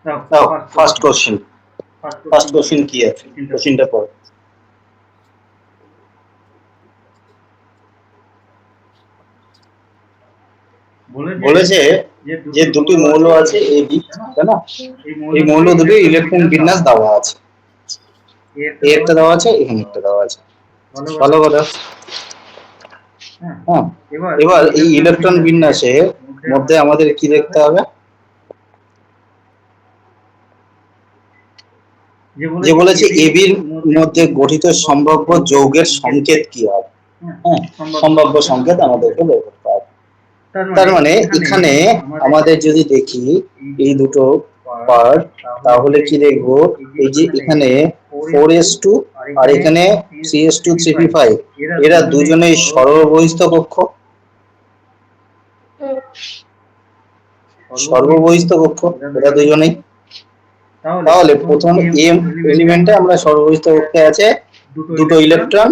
নাও first question কি আছে কোশ্চেনটা পড়। বলেছে যে দুটি মৌল আছে এ বি, তাই না? এই মৌল দুটি ইলেকট্রন বিন্যাস দেওয়া আছে, একটা দেওয়া আছে, এখানে একটা দেওয়া আছে। ভালো কথা। হ্যাঁ, এবার এই ইলেকট্রন বিন্যাসের মধ্যে আমাদের কি দেখতে হবে? যে বলেছে এবির মধ্যে গঠিত সম্ভাব্য যৌগের সংকেত কি হবে? হ্যাঁ, সম্ভাব্য সংকেত আমাদেরকে বের করতে হবে। তার মানে এখানে আমাদের যদি দেখি এই দুটো পার্ট, তাহলে কি দেখবো? এই যে এখানে 4s2 আর এখানে 3s2 3p5, এরা দুজনেই সর্ববহিস্থ কক্ষ। সর্ববহিস্থ কক্ষ এরা দুজনেই। তাহলে প্রথম এম এলিমেন্টে আমরা সর্ববহিস্থ কক্ষে আছে দুটো ইলেকট্রন,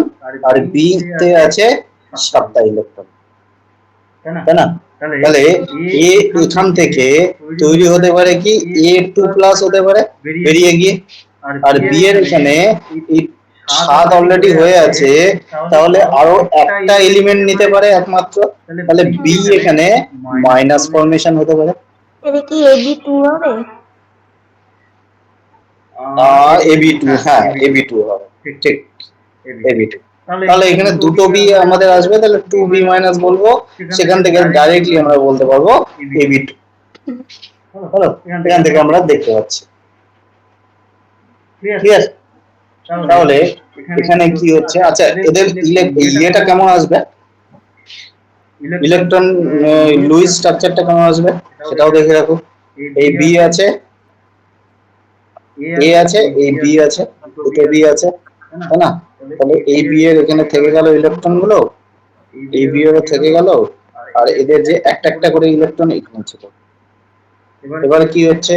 আর বি তে আছে 7টা ইলেকট্রন, তাই না? তাহলে এ এখান থেকে তৈরি হতে পারে কি A2+ হতে পারে বেরিয়ে গিয়ে, আর বি এর এখানে এই 7 অলরেডি হয়ে আছে, তাহলে আরো একটা এলিমেন্ট নিতে পারে একমাত্র, তাহলে বি এখানে মাইনাস ফরমেশন হতে পারে। এটা কি AB2 হবে? AB2, হ্যাঁ AB2 হবে, ঠিক AB2। তাহলে এখানে দুটো বি আমাদের আসবে, তাহলে 2b মাইনাস বলবো, সেখান থেকে ডাইরেক্টলি আমরা বলতে পারবো AB2। হলো, এখান থেকে আমরা দেখতে পাচ্ছি। ঠিক আছে, তাহলে এখানে কি হচ্ছে? আচ্ছা, এদের ইয়েটা কেমন আসবে? ইলেকট্রন লুইস স্ট্রাকচারটা কেমন আসবে সেটাও দেখে রাখো। এই বি আছে, এ আছে, এই বি আছে, দুটো বি আছে, তাই না? তাহলে এই বি এর এখানে থেকে গেল ইলেকট্রন গুলো, এই বি এর থেকে গেল, আর এদের যে একটা একটা করে ইলেকট্রন এখানে ছিল। এবারে কি হচ্ছে?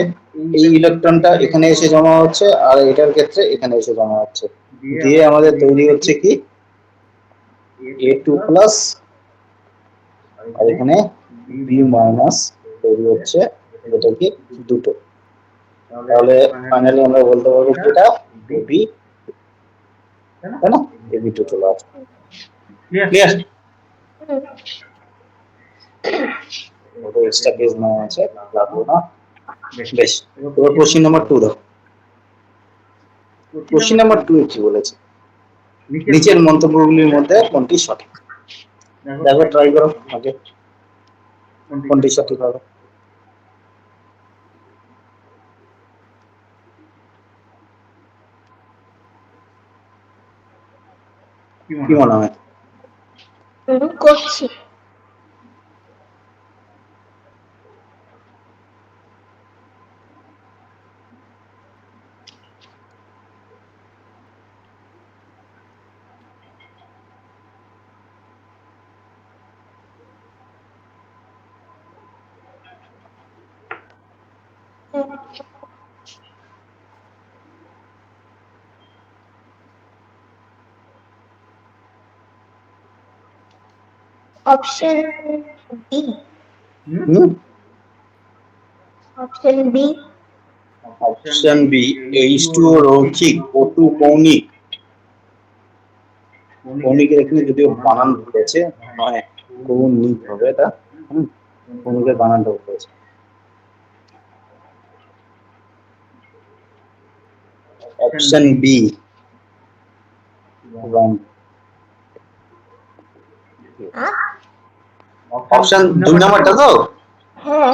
এই ইলেকট্রনটা এখানে এসে জমা হচ্ছে, আর এটার ক্ষেত্রে এখানে এসে জমা হচ্ছে, দিয়ে আমাদের তৈরি হচ্ছে কি A2+, আর এখানে বি মাইনাস তৈরি হচ্ছে, যেটা কি দুটো। তাহলে ফাইনালি আমরা বলতে পারবো কি এটা বি, তাই না? AB2 চলে আসবে। ক্লিয়ার? ওটা এক্সট্রা পেজ নেওয়া আছে, লাগলো না। বেশ, এবার কোশ্চেন নাম্বার 2 দাও। কোশ্চেন নাম্বার 2 কি বলেছে? নিচের মন্তব্যগুলির মধ্যে কোনটি সঠিক? দেখো, ট্রাই করো আগে কোনটি সঠিক হবে। কি মনে হয়? করছি। Option B. Option B. Option B, H2O রৈখিক, O2 কৌণিক। কৌণিকের এখানে যদিও বানান ভুল আছে, নয় কৌণিক হবে এটা। কৌণিকের বানানটা ভুল আছে। Option be wrong. অপশন 2 নাম্বারটা তো? হ্যাঁ,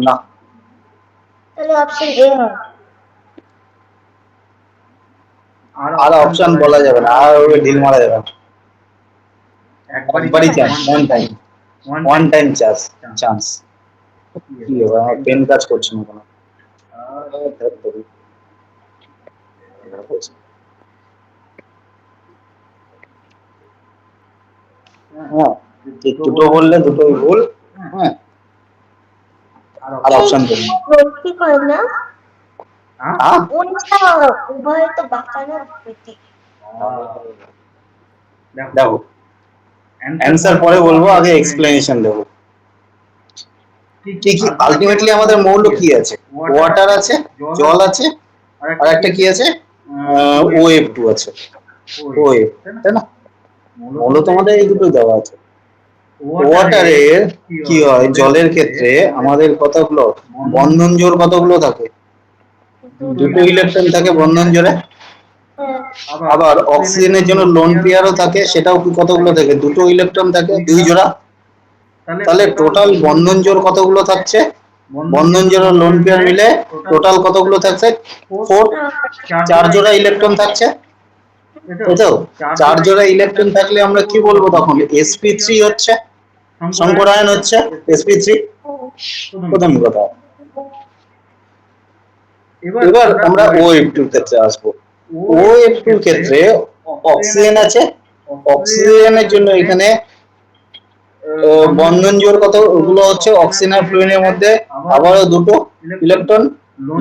না, তাহলে অপশন এ হবে। আর অপশন বলা যাবে না, আর ওই ঢিল মারা যাবে না। একবারই চান্স, ওয়ান টাইম চান্স। কি হবে? আমার পেন কাজ করছে না কোনো। হ্যাঁ, দুটো বললে দুটোই ভুল। হ্যাঁ, আর অপশন দেন। রৈখিক হয় না? ওটা উভয় তো বাঁকানো প্রতীক। দেখো, অ্যান্সার পরে বলবো, আগে এক্সপ্লেনেশন দেবো। কি কি আলটিমেটলি আমাদের মৌল কি আছে? ওয়াটার আছে, জল আছে, আর একটা কি আছে? OF2 আছে, OF, তাই না? মৌল তো আমাদের এই দুটো দেওয়া আছে। ওয়াটারের কি হয়, জলের ক্ষেত্রে আমাদের কতগুলো বন্ধন জোড় কতগুলো থাকে? দুটো ইলেকট্রন থাকে বন্ধন জোড়ে। হ্যাঁ। আবার অক্সিজেনের জন্য লোন পেয়ারও থাকে, সেটাও কি কতগুলো থাকে? দুটো ইলেকট্রন থাকে, দুই জোড়া। তাহলে টোটাল বন্ধন জোড় কতগুলো থাকছে? বন্ধন জোড় আর লোন পেয়ার মিলে টোটাল কতগুলো থাকছে? 4, 4 জোড়া ইলেকট্রন থাকছে, তাই তো? 4 জোড়া ইলেকট্রন থাকলে আমরা কি বলবো তখন? sp3 হচ্ছে, সংকরায়ন হচ্ছে sp3, প্রথম কথা। এবার আমরা OF2 এর ক্ষেত্রে আসবো। OF2 এর ক্ষেত্রে অক্সিজেন আছে, অক্সিজেনের জন্য এখানে বন্ধন জোড় কতগুলো হচ্ছে অক্সিজেন আর ফ্লুরিনের মধ্যে? আবারও দুটো ইলেকট্রন।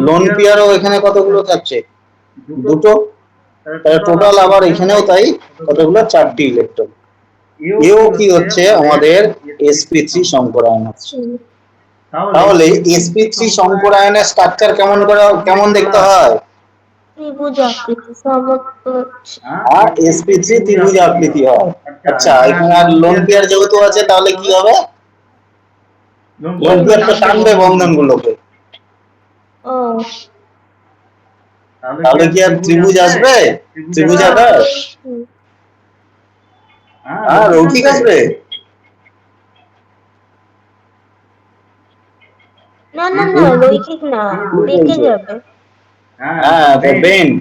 লোন পেয়ারও এখানে কতগুলো থাকছে? দুটো। তাহলে টোটাল আবার এখানেও তাই কতগুলো? 4টি ইলেকট্রন। এও কি হচ্ছে আমাদের sp3 সংকরায়ন হচ্ছে। তাহলে sp3 সংকরায়নের স্ট্রাকচার কেমন দেখতে হয়? ত্রিভুজ আকৃতি সমস্ত আর sp3 ত্রিভুজ আকৃতি হয়। আচ্ছা, এখানে আর লোন পেয়ার যেহেতু আছে তাহলে কি হবে? লোন পেয়ার তো টানবে বন্ধনগুলোকে, ও তাহলে কি আর ত্রিভুজ আসবে? ত্রিভুজ আকার? হ্যাঁ, রৈখিক আসবে। না না না, রৈখিক না, বেঁকে যাবে। হ্যাঁ, বেন্ড।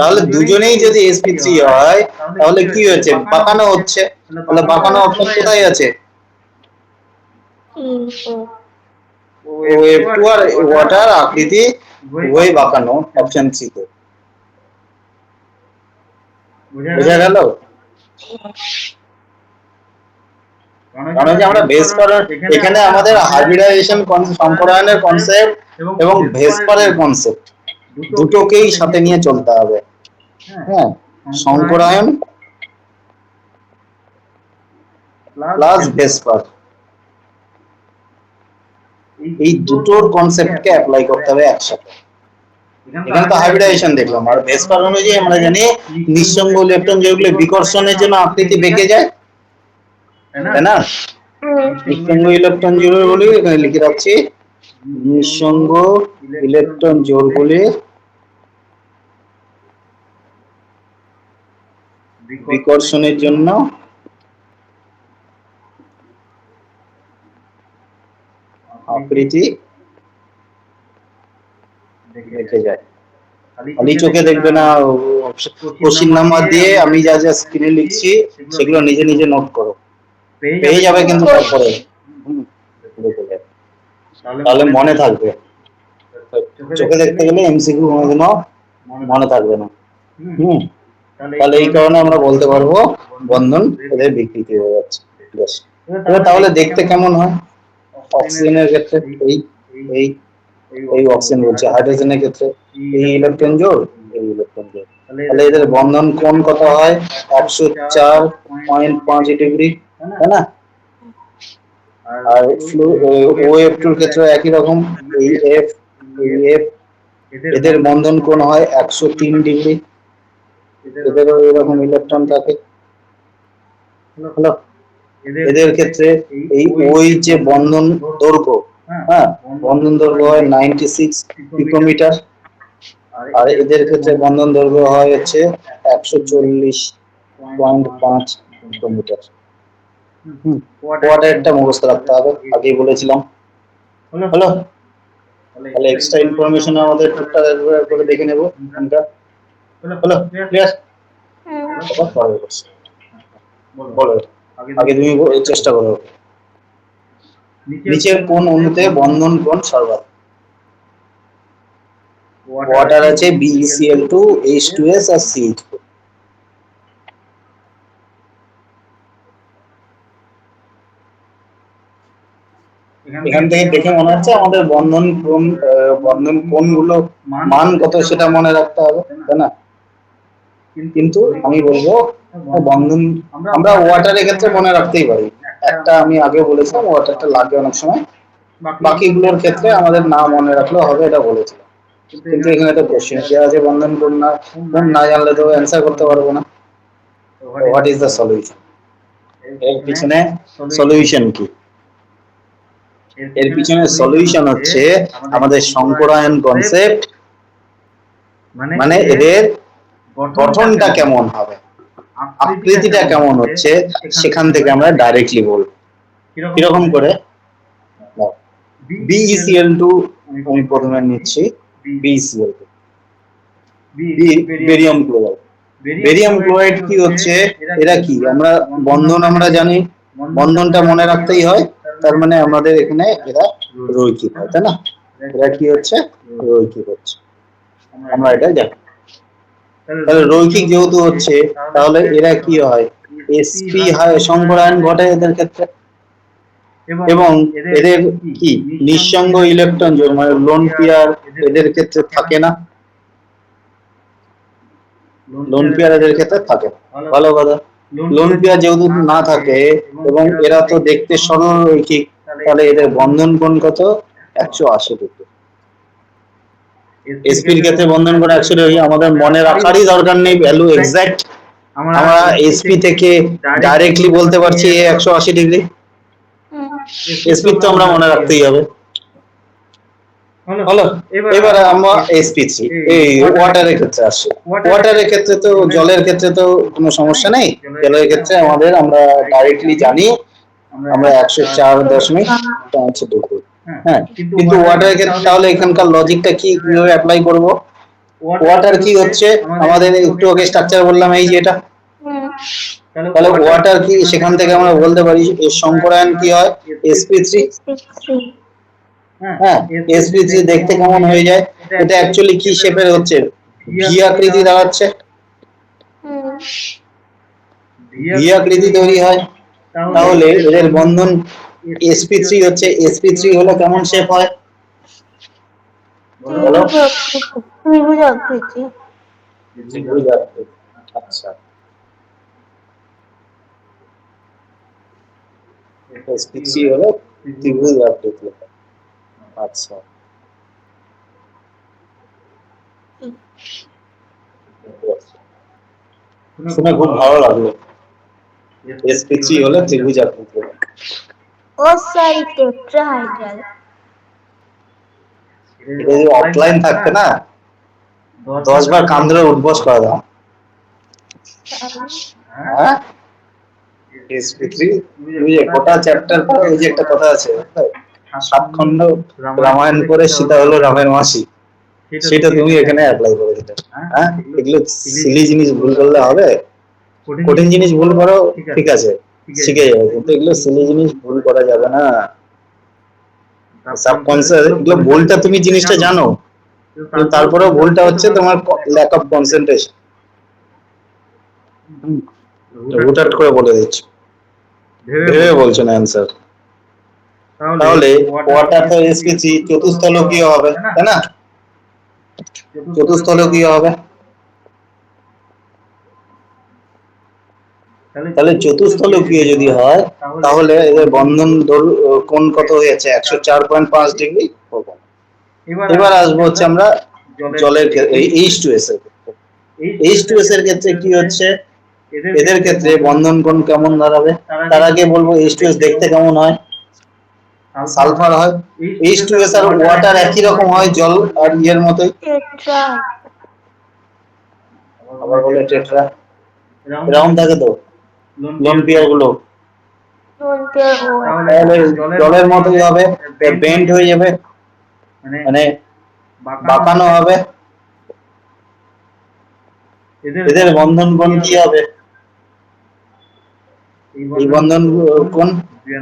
তাহলে দুজনেই যদি sp3 হয় তাহলে কি হচ্ছে? বাঁকানো হচ্ছে। তাহলে বাঁকানো অপশন কোথায় আছে? OF2 আর ওয়াটার আকৃতি উভয় বাঁকানো, অপশন সি তে। বোঝা গেল? কারণ যে আমরা ভেসপার, এখানে আমাদের হাইব্রিডাইজেশন সংকরায়নের কনসেপ্ট এবং ভেসপারের কনসেপ্ট দুটোকেই সাথে নিয়ে চলতে হবে। হ্যাঁ, সংকরায়ন প্লাস ভেসপার, এই দুটোর কনসেপ্টকে অ্যাপ্লাই করতে হবে একসাথে। এখানে তো হাইব্রিডাইজেশন দেখলাম, আর ভেসপার অনুযায়ী আমরা জানি নিঃসঙ্গ ইলেকট্রন যেগুলো বিকর্ষণের জন্য আকৃতি বেঁকে যায়, তাই না? নিঃসঙ্গ ইলেকট্রন জোড়গুলি এখানে লিখে রাখছি, নিঃসঙ্গ ইলেকট্রন জোড়গুলি বিকর্ষণের জন্য আকৃতি বেঁকে যায়। খালি চোখে দেখবে না, কোশ্চিন নাম্বার দিয়ে আমি যা যা স্ক্রিনে লিখছি সেগুলো নিজে নিজে নোট করো, পেয়ে যাবে কিন্তু তারপরে দেখে যাবে, তাহলে মনে থাকবে। চোখে দেখতে গেলে এমসিকিউ কোনোদিনও মনে থাকবে না। তাহলে এই কারণে আমরা বলতে পারবো বন্ধন এদের বিকৃতি হয়ে যাচ্ছে। ঠিক আছে, তাহলে দেখতে কেমন হয়? অক্সিজেনের ক্ষেত্রে এই এই এই অক্সিজেন বলছে, হাইড্রোজেনের ক্ষেত্রে এই ইলেকট্রন জোড়, এই ইলেকট্রন জোড়। তাহলে এদের বন্ধন কোণ কত হয়? 104.5 ডিগ্রি, তাই না? আর OF2 এর ক্ষেত্রে একই রকম, এই F, এই F, এদের বন্ধন কোণ হয় 103 ডিগ্রি। এদেরও এরকম ইলেকট্রন থাকে। হলো, এদের ক্ষেত্রে এই ওই যে বন্ধন দৈর্ঘ্য, হ্যাঁ, বন্ধন দৈর্ঘ্য হয় 96 পিকোমিটার, আর এদের ক্ষেত্রে বন্ধন দৈর্ঘ্য হয় হচ্ছে 140.5 পিকোমিটার। কোয়াড্রেটটা মুখস্থ রাখতে হবে, আগেই বলেছিলাম। হলো, তাহলে এক্সট্রা ইনফরমেশন আমাদের টুকটাক করে দেখে নেব এখানটা। হলো, ক্লিয়ার? আবার পরের কোশ্চেন বলো, আগে তুমি চেষ্টা করো। নিচের কোন অণুতে বন্ধন কোণ সর্বাধিক? ওয়াটার আছে BeCl2, H2S আর CH4। এখান থেকে দেখে মনে হচ্ছে আমাদের বন্ধন কোণগুলো মান কত সেটা মনে রাখতে হবে, তাই না? কিন্তু আমি বলবো বন্ধন আমরা ওয়াটারের ক্ষেত্রে মনে রাখতেই পারি। একটা আমি আগে বলেছিলাম ওয়াটারটা লাগে অনেক সময় বাকিগুলোর ক্ষেত্রে আমাদের না মনে রাখলেও হবে, এটা বলেছিলাম। কিন্তু এখানে তো কোশ্চেন দেওয়া আছে বন্ধন কোণ না, কোণ না জানলে তো অ্যান্সার করতে পারবো না। What is the solution? এর পিছনে সলিউশন কি? এর পিছনে সলিউশন হচ্ছে আমাদের সংকরায়ন কনসেপ্ট, মানে এদের গঠনটা কেমন হবে, আকৃতিটা কেমন হচ্ছে, সেখান থেকে আমরা ডাইরেক্টলি বলবো। কিরকম করে? BeCl2 আমি প্রথমে নিচ্ছি, BeCl2, barium chloride. Barium chloride কি হচ্ছে? এরা কি, আমরা বন্ধন আমরা জানি, বন্ধনটা মনে রাখতেই হয়, তার মানে আমাদের এখানে এরা রৈখিক হয়, তাই না? এরা কি হচ্ছে? রৈখিক হচ্ছে, আমরা এটা জানি। তাহলে রৈখিক যেহেতু হচ্ছে, তাহলে এরা কি হয়? sp হয়, সংকরায়ন ঘটে এদের ক্ষেত্রে, এবং এদের কি নিঃসঙ্গ ইলেকট্রন মানে লোন পেয়ার এদের ক্ষেত্রে থাকে না, লোন পেয়ার এদের ক্ষেত্রে থাকে না। ভালো কথা। লোন পেয়ার যেহেতু না থাকে এবং এরা তো দেখতে সরল রৈখিক, তাহলে এদের বন্ধন কোণ কত? 180 ডিগ্রি। এসপির ক্ষেত্রে বন্ধন কোণ 180 ডিগ্রি, আমাদের মনে রাখারই দরকার নেই ভ্যালু এক্সাক্ট, আমরা এসপি থেকে ডাইরেক্টলি বলতে পারছি 180 ডিগ্রি। এসপি তো আমরা মনে রাখতেই হবে। হলো, এবারে আমরা এসপি3 এই ওয়াটারের ক্ষেত্রে আসছি। ওয়াটারের ক্ষেত্রে তো, জলের ক্ষেত্রে তো কোনো সমস্যা নেই, জলের ক্ষেত্রে আমাদের আমরা ডাইরেক্টলি জানি আমরা 104.5 ডিগ্রি। হ্যাঁ, কিন্তু ওয়াটারের ক্ষেত্রে তাহলে এখানকার লজিকটা কি, কিভাবে অ্যাপ্লাই করব? ওয়াটার কি হচ্ছে, আমাদের একটু আগে স্ট্রাকচার বললাম এই যে এটা, তাহলে ওয়াটার কি, সেখান থেকে আমরা বলতে পারি এর সংকরায়ন কি হয়? sp3। হ্যাঁ, sp3 দেখতে কেমন হয়ে যায়? এটা অ্যাকচুয়ালি কি শেপের হচ্ছে? ভি আকৃতি দাঁড়াচ্ছে, ভি আকৃতি তৈরি হয়। তাহলে এদের বন্ধন sp3 হচ্ছে, sp3 হলে কেমন শেপ হয়? বলো। ত্রিভুজ আকৃতি। ত্রিভুজ আকৃতি, আচ্ছা। sp3 হলো ত্রিভুজ আকৃতি, আচ্ছা। শুনে খুব ভালো লাগলো, sp3 হলো ত্রিভুজ আকৃতি। ও সরি, টেট্রাহাইড্রাল। এটা যদি অফলাইন থাকতে না, 10 বার কান ধরে উঠবস করা দাও। হ্যাঁ, sp3 গোটা চ্যাপ্টার পরে ওই যে একটা কথা আছে, 7 খণ্ড রামায়ণ পড়ে সীতা হলো রামের মাসি, সেটা তুমি এখানে অ্যাপ্লাই করে দিতে। হ্যাঁ, এগুলো সিলি জিনিস ভুল করলে হবে? কঠিন জিনিস ভুল করো ঠিক আছে, শিখে যাবে, কিন্তু এগুলো সিলি জিনিস ভুল করা যাবে না। সাবকনসিয়াস, এগুলো ভুলটা তুমি জিনিসটা জানো, কিন্তু তারপরেও ভুলটা হচ্ছে তোমার ল্যাক অফ কনসেন্ট্রেশন। হুটহাট করে বলে দিচ্ছি, ভেবে বলছো না অ্যান্সার। তাহলে ওয়াটার তো sp3 চতুস্থলকীয় হবে, তাই না? চতুস্থলকীয় হবে, তাহলে চতুস্থলকীয় যদি হয়, তাহলে এদের বন্ধন কোণ কত হয়েছে? 104.5 ডিগ্রি। এবার আসবো হচ্ছে আমরা জলের H2S এর ক্ষেত্রে। H2S এর ক্ষেত্রে কি হচ্ছে? এদের ক্ষেত্রে বন্ধন কোণ কেমন দাঁড়াবে? তার আগে বলবো H2S দেখতে কেমন হয়? সালফার হয়। H2S আর ওয়াটার একই রকম হয়, জল আর ইয়ের মতোই। টেট্রা। আবার বলে টেট্রা, এরকম থাকে তো লোন পেয়ার গুলো, তাহলে জলের মতোই হবে, বেন্ড হয়ে যাবে, মানে বাঁকানো হবে। এদের বন্ধন কোণ কি হবে? এই বন্ধন কোণ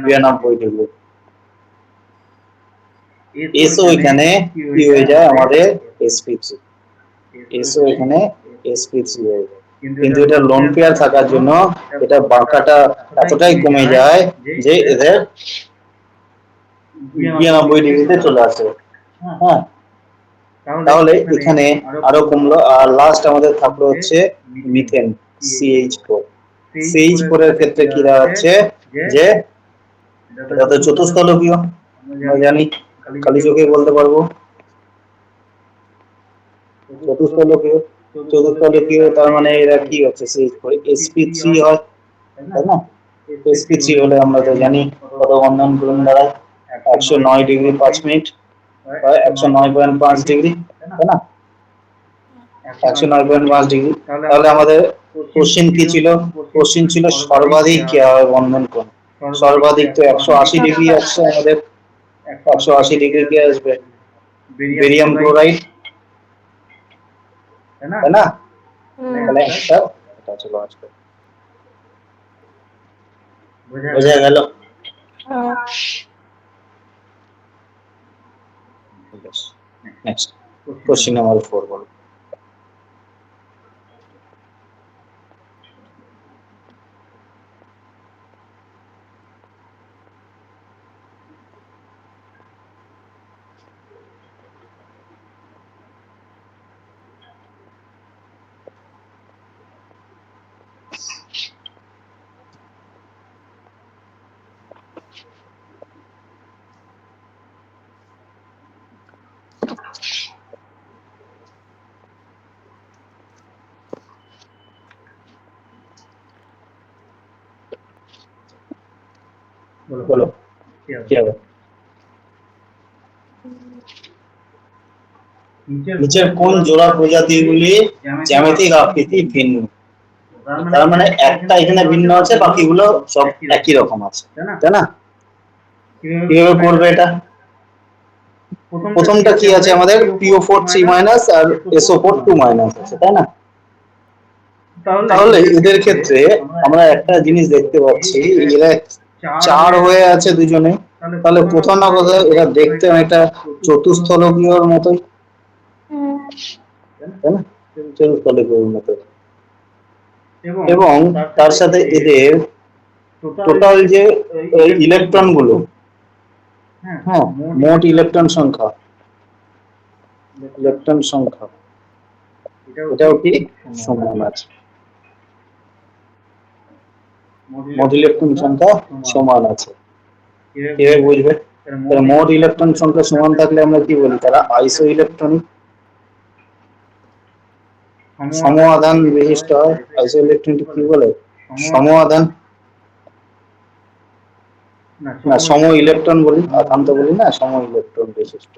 92 ডিগ্রি। এসও এখানে কি হয়ে যায় আমাদের? sp3। এসও এখানে sp3 হয়ে যায়, কিন্তু এটা লোন পেয়ার থাকার জন্য এটা বাঁকাটা এতটাই কমে যায় যে এদের 92 ডিগ্রিতে চলে আসে। হ্যাঁ, তাহলে এখানে আরো কমলো, আর লাস্ট আমাদের থাকলো হচ্ছে মিথেন, CH4। CH4 এর ক্ষেত্রে কি দাঁড়াচ্ছে? যে এটা তো চতুস্থলকীয়, আমরা জানি, খালি চোখে বলতে পারবো। চতুস্থলকীয়, চতুস্থলকীয় তার মানে এরা কি হচ্ছে, sp3 হয়, তাই না? sp3 হলে আমরা তো জানি কত বন্ধন গুণ দাঁড়ায়, 109 ডিগ্রি 5 মিনিট বা 109.5 ডিগ্রি, তাই না? 109.5 ডিগ্রি। তাহলে আমাদের কোশ্চেন কি ছিল? কোশ্চেন ছিল সর্বাধিক কি হবে বন্ধন কোণ। সর্বাধিক তো 180 ডিগ্রি আসছে আমাদের, 180 ডিগ্রি কি আসবে? বেরিয়াম ক্লোরাইড, তাই না? তাহলে একটা এটা ছিল আজকে, বোঝা গেল? নেক্সট কোশ্চেন নাম্বার 4 বলো। বলো কি হবে? নিচের কোন জোড়া প্রজাতিগুলি জ্যামিতিক আকৃতি ভিন্ন? তার মানে একটা এখানে ভিন্ন আছে, বাকিগুলো সব একই রকম আছে, তাই না? কিভাবে করবে এটা? প্রথমটা কি আছে আমাদের, PO4 3- আর SO4 2- আছে, তাই না? তাহলে এদের ক্ষেত্রে আমরা একটা জিনিস দেখতে পাচ্ছি, এরা 4 হয়ে আছে দুজনে, তাহলে কোথাও না কোথাও এরা দেখতে অনেকটা চতুস্থলকীয়র মতোই, তাই না? চতুস্থলকীয়র মতো। এবং তার সাথে এদের টোটাল যে ইলেকট্রন গুলো, হ্যাঁ, মোট ইলেকট্রন সংখ্যা, এটাও কি সমান আছে, মোট ইলেকট্রন সংখ্যা সমান আছে। কিভাবে বুঝবে? তাহলে মোট ইলেকট্রন সংখ্যা সমান থাকলে আমরা কি বলি, তারা আইসো ইলেকট্রনিক, সম আধান বিশিষ্ট হয়। আইসো ইলেকট্রনিক কি বলে? সম আধান, না সম ইলেকট্রন বলি, আধান তো বলি না, সম ইলেকট্রন বিশিষ্ট,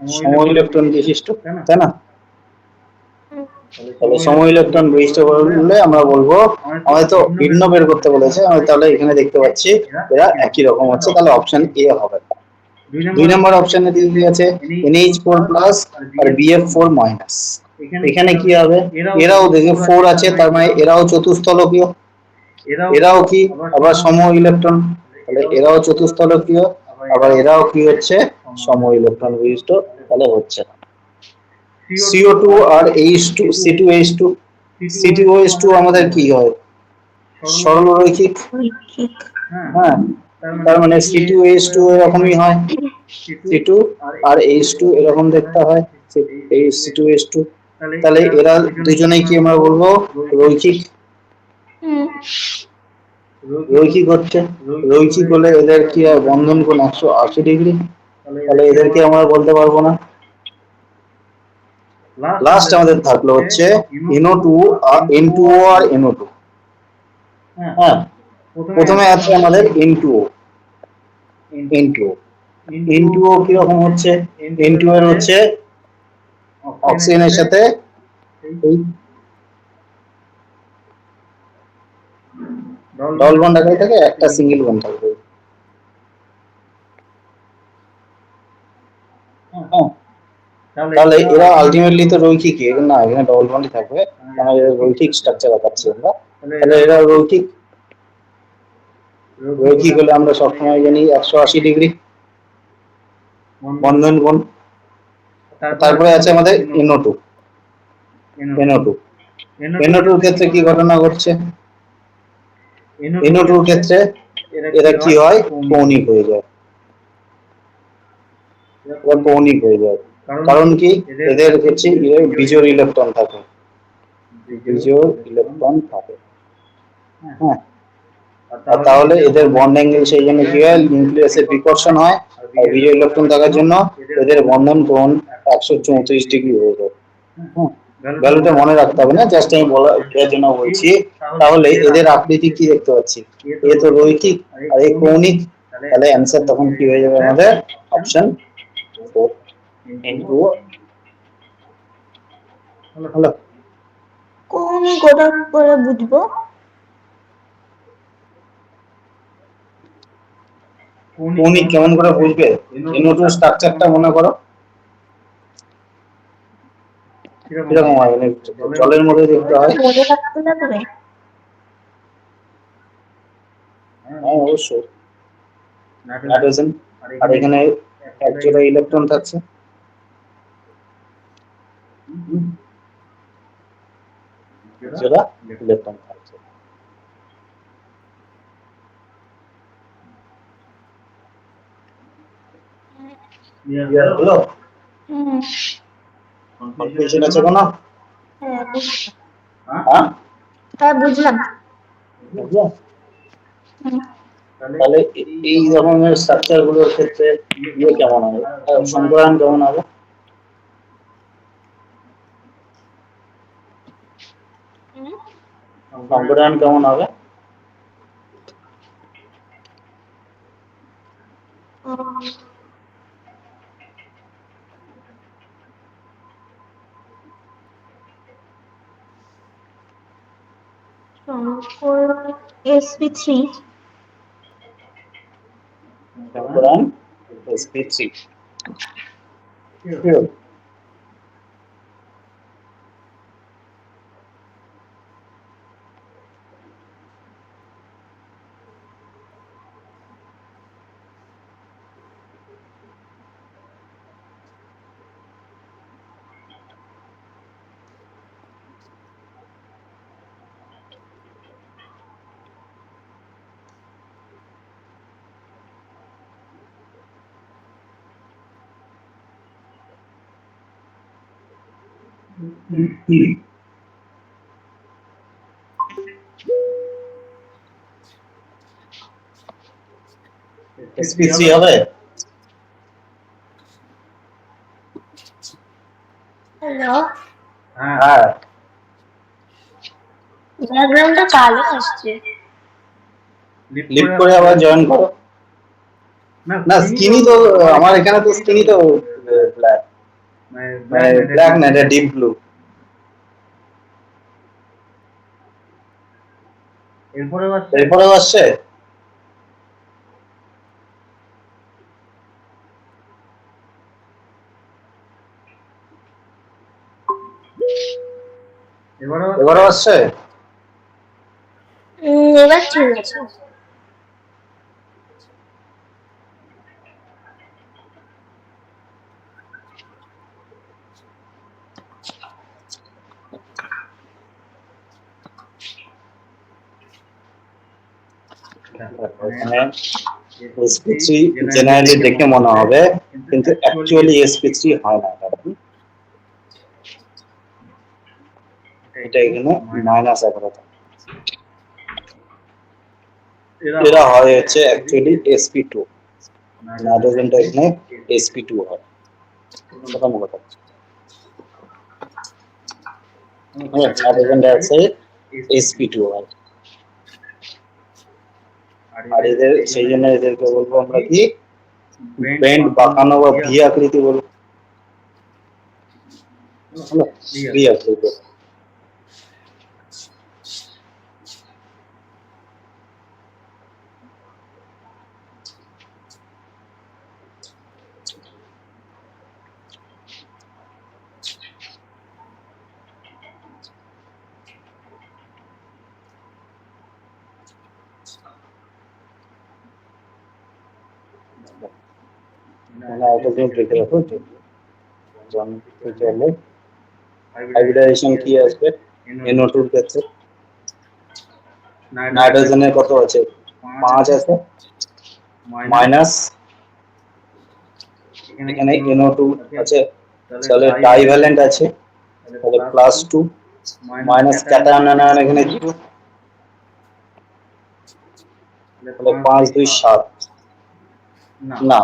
সম ইলেকট্রন বিশিষ্ট, তাই না? তাহলে সম ইলেকট্রন বিশিষ্ট বললে আমরা বলবো, আমাদের তো ভিন্ন বের করতে বলেছে, আমি তাহলে এখানে দেখতে পাচ্ছি এরা একই রকম হচ্ছে, তাহলে অপশন এ হবে। 2 নম্বর অপশনে দিয়ে দিয়েছে NH4+ আর BF4-। এখানে কি হবে? এরাও দেখে 4 আছে, তার মানে এরাও চতুস্থলকীয়, এরাও কি আবার সম ইলেকট্রন, তাহলে এরাও চতুস্থলকীয়, আবার এরাও কি হচ্ছে, সম ইলেকট্রন বিশিষ্ট, তাহলে হচ্ছে না। CO2 আর H2 C2H2, C2H2 আমাদের কি হয়? সরলরৈখিক, হ্যাঁ, তার মানে C2H2 এরকমই হয়, C2 আর H2 এরকম দেখতে হয়, এই C2H2, তাহলে এরা দুজনেই কি আমরা বলবো রৈখিক, রৈখিক হচ্ছে। রৈখিক হলে এদের কি হয়, বন্ধন কোণ 180 ডিগ্রি, তাহলে এদেরকে আমরা বলতে পারবো না। লাস্ট আমাদের থাকলো হচ্ছে NO2 আর N2O আর NO2, হ্যাঁ, প্রথমে আছে আমাদের N2O, N2O কিরকম হচ্ছে? N2O এর হচ্ছে অক্সিজেনের সাথে এই ডবল বন্ড আকারে থাকে, একটা সিঙ্গেল বন্ড থাকবে, হ্যাঁ। তাহলে এরা আলটিমেটলি তো রৈখিক, না এখানে ডবল বন্ডই থাকবে, কারণ এরা রৈখিক স্ট্রাকচার দেখাচ্ছি আমরা, তাহলে এরা রৈখিক। রৈখিক হলে আমরা সবসময় জানি 180 ডিগ্রি বন্ধন কোণ। তারপরে আছে আমাদের NO2, NO2 এর ক্ষেত্রে কি ঘটনা ঘটছে? NO2 এর ক্ষেত্রে এরা কি হয়, কৌণিক হয়ে যায়, কারণ কি, এদের হচ্ছে বিজোড় ইলেকট্রন থাকে, হ্যাঁ। আর তাহলে এদের বন্ড অ্যাঙ্গেল সেই জন্য কি হয়, নিউক্লিয়াসের বিকর্ষণ হয়, আর বিজোড় ইলেকট্রন থাকার জন্য এদের বন্ধন কোণ 134° হয়ে যায়। ভ্যালুটা মনে রাখতে হবে না, জাস্ট আমি বলার জন্য বলছি। তাহলে এদের আকৃতি কি দেখতে পাচ্ছি, এ তো রৈখিক আর এ কৌণিক, তাহলে অ্যান্সার তখন কি হয়ে যাবে আমাদের, অপশন 4 ইনটু। হলো? কোনই কোটা করে বুঝবো? কৌণিক কেমন করে বুঝবে, NO2 স্ট্রাকচারটা মনে করো কিরকম হয়, মানে জলের মধ্যে দেখতে হয়। মনে রাখতে লাগবে। হ্যাঁ অবশ্যই, নাইট্রোজেন, আর এখানে এক জোড়া ইলেকট্রন থাকছে। এক জোড়া ইলেকট্রন থাকছে। ক্লিয়ার হলো? কনফিউশন আছে কোনো? হ্যাঁ বুঝলাম। হ্যাঁ হ্যাঁ বুঝলাম। বুঝলে? তাহলে এই ধরনের স্ট্রাকচার গুলোর ক্ষেত্রে ইয়ে কেমন হবে, সংকরায়ন কেমন হবে? সংকরায়ন কেমন হবে? SP3। সংকরায়ন sp3। Sure. sp3 হবে। হ্যালো, হ্যাঁ ব্যাকগ্রাউন্ডটা কালো আসছে। লিফট করে আবার জয়েন করো। না স্কিনই তো, আমার এখানে তো স্কিনই তো ব্ল্যাক, মানে ব্ল্যাক না, এটা ডিপ ব্লু। এরপরেও আসছে। এবারও আসছে। এবার ঠিক আছে। এখানে sp3 জেনারেলি দেখে মনে হবে, কিন্তু অ্যাকচুয়ালি sp3 হয় না, কারণ এটা এখানে -11 থাকে। এরা হয় হচ্ছে অ্যাকচুয়ালি sp2, নাইট্রোজেনটা এখানে sp2 হয়, কথা মনে রাখছি। নাইট্রোজেন ডাইঅক্সাইড sp2 হয়, আর এদের সেই জন্য এদেরকে বলবো আমরা কি, বেন্ড বাঁকানো বা ভি আকৃতি বলবো, ভি আকৃতি। নাইট্রোজেন দেখে রাখো, চলে হাইব্রিডাইজেশন কি আসবে NO2 এর ক্ষেত্রে, নাইট্রোজেনের কত আছে, 5 আছে, মাইনাস এখানে NO2 আছে, তাহলে ডাইভ্যালেন্ট আছে, তাহলে +2, মাইনাস ক্যাটায়ন আনায়ন এখানে 0, তাহলে 5 2 7 না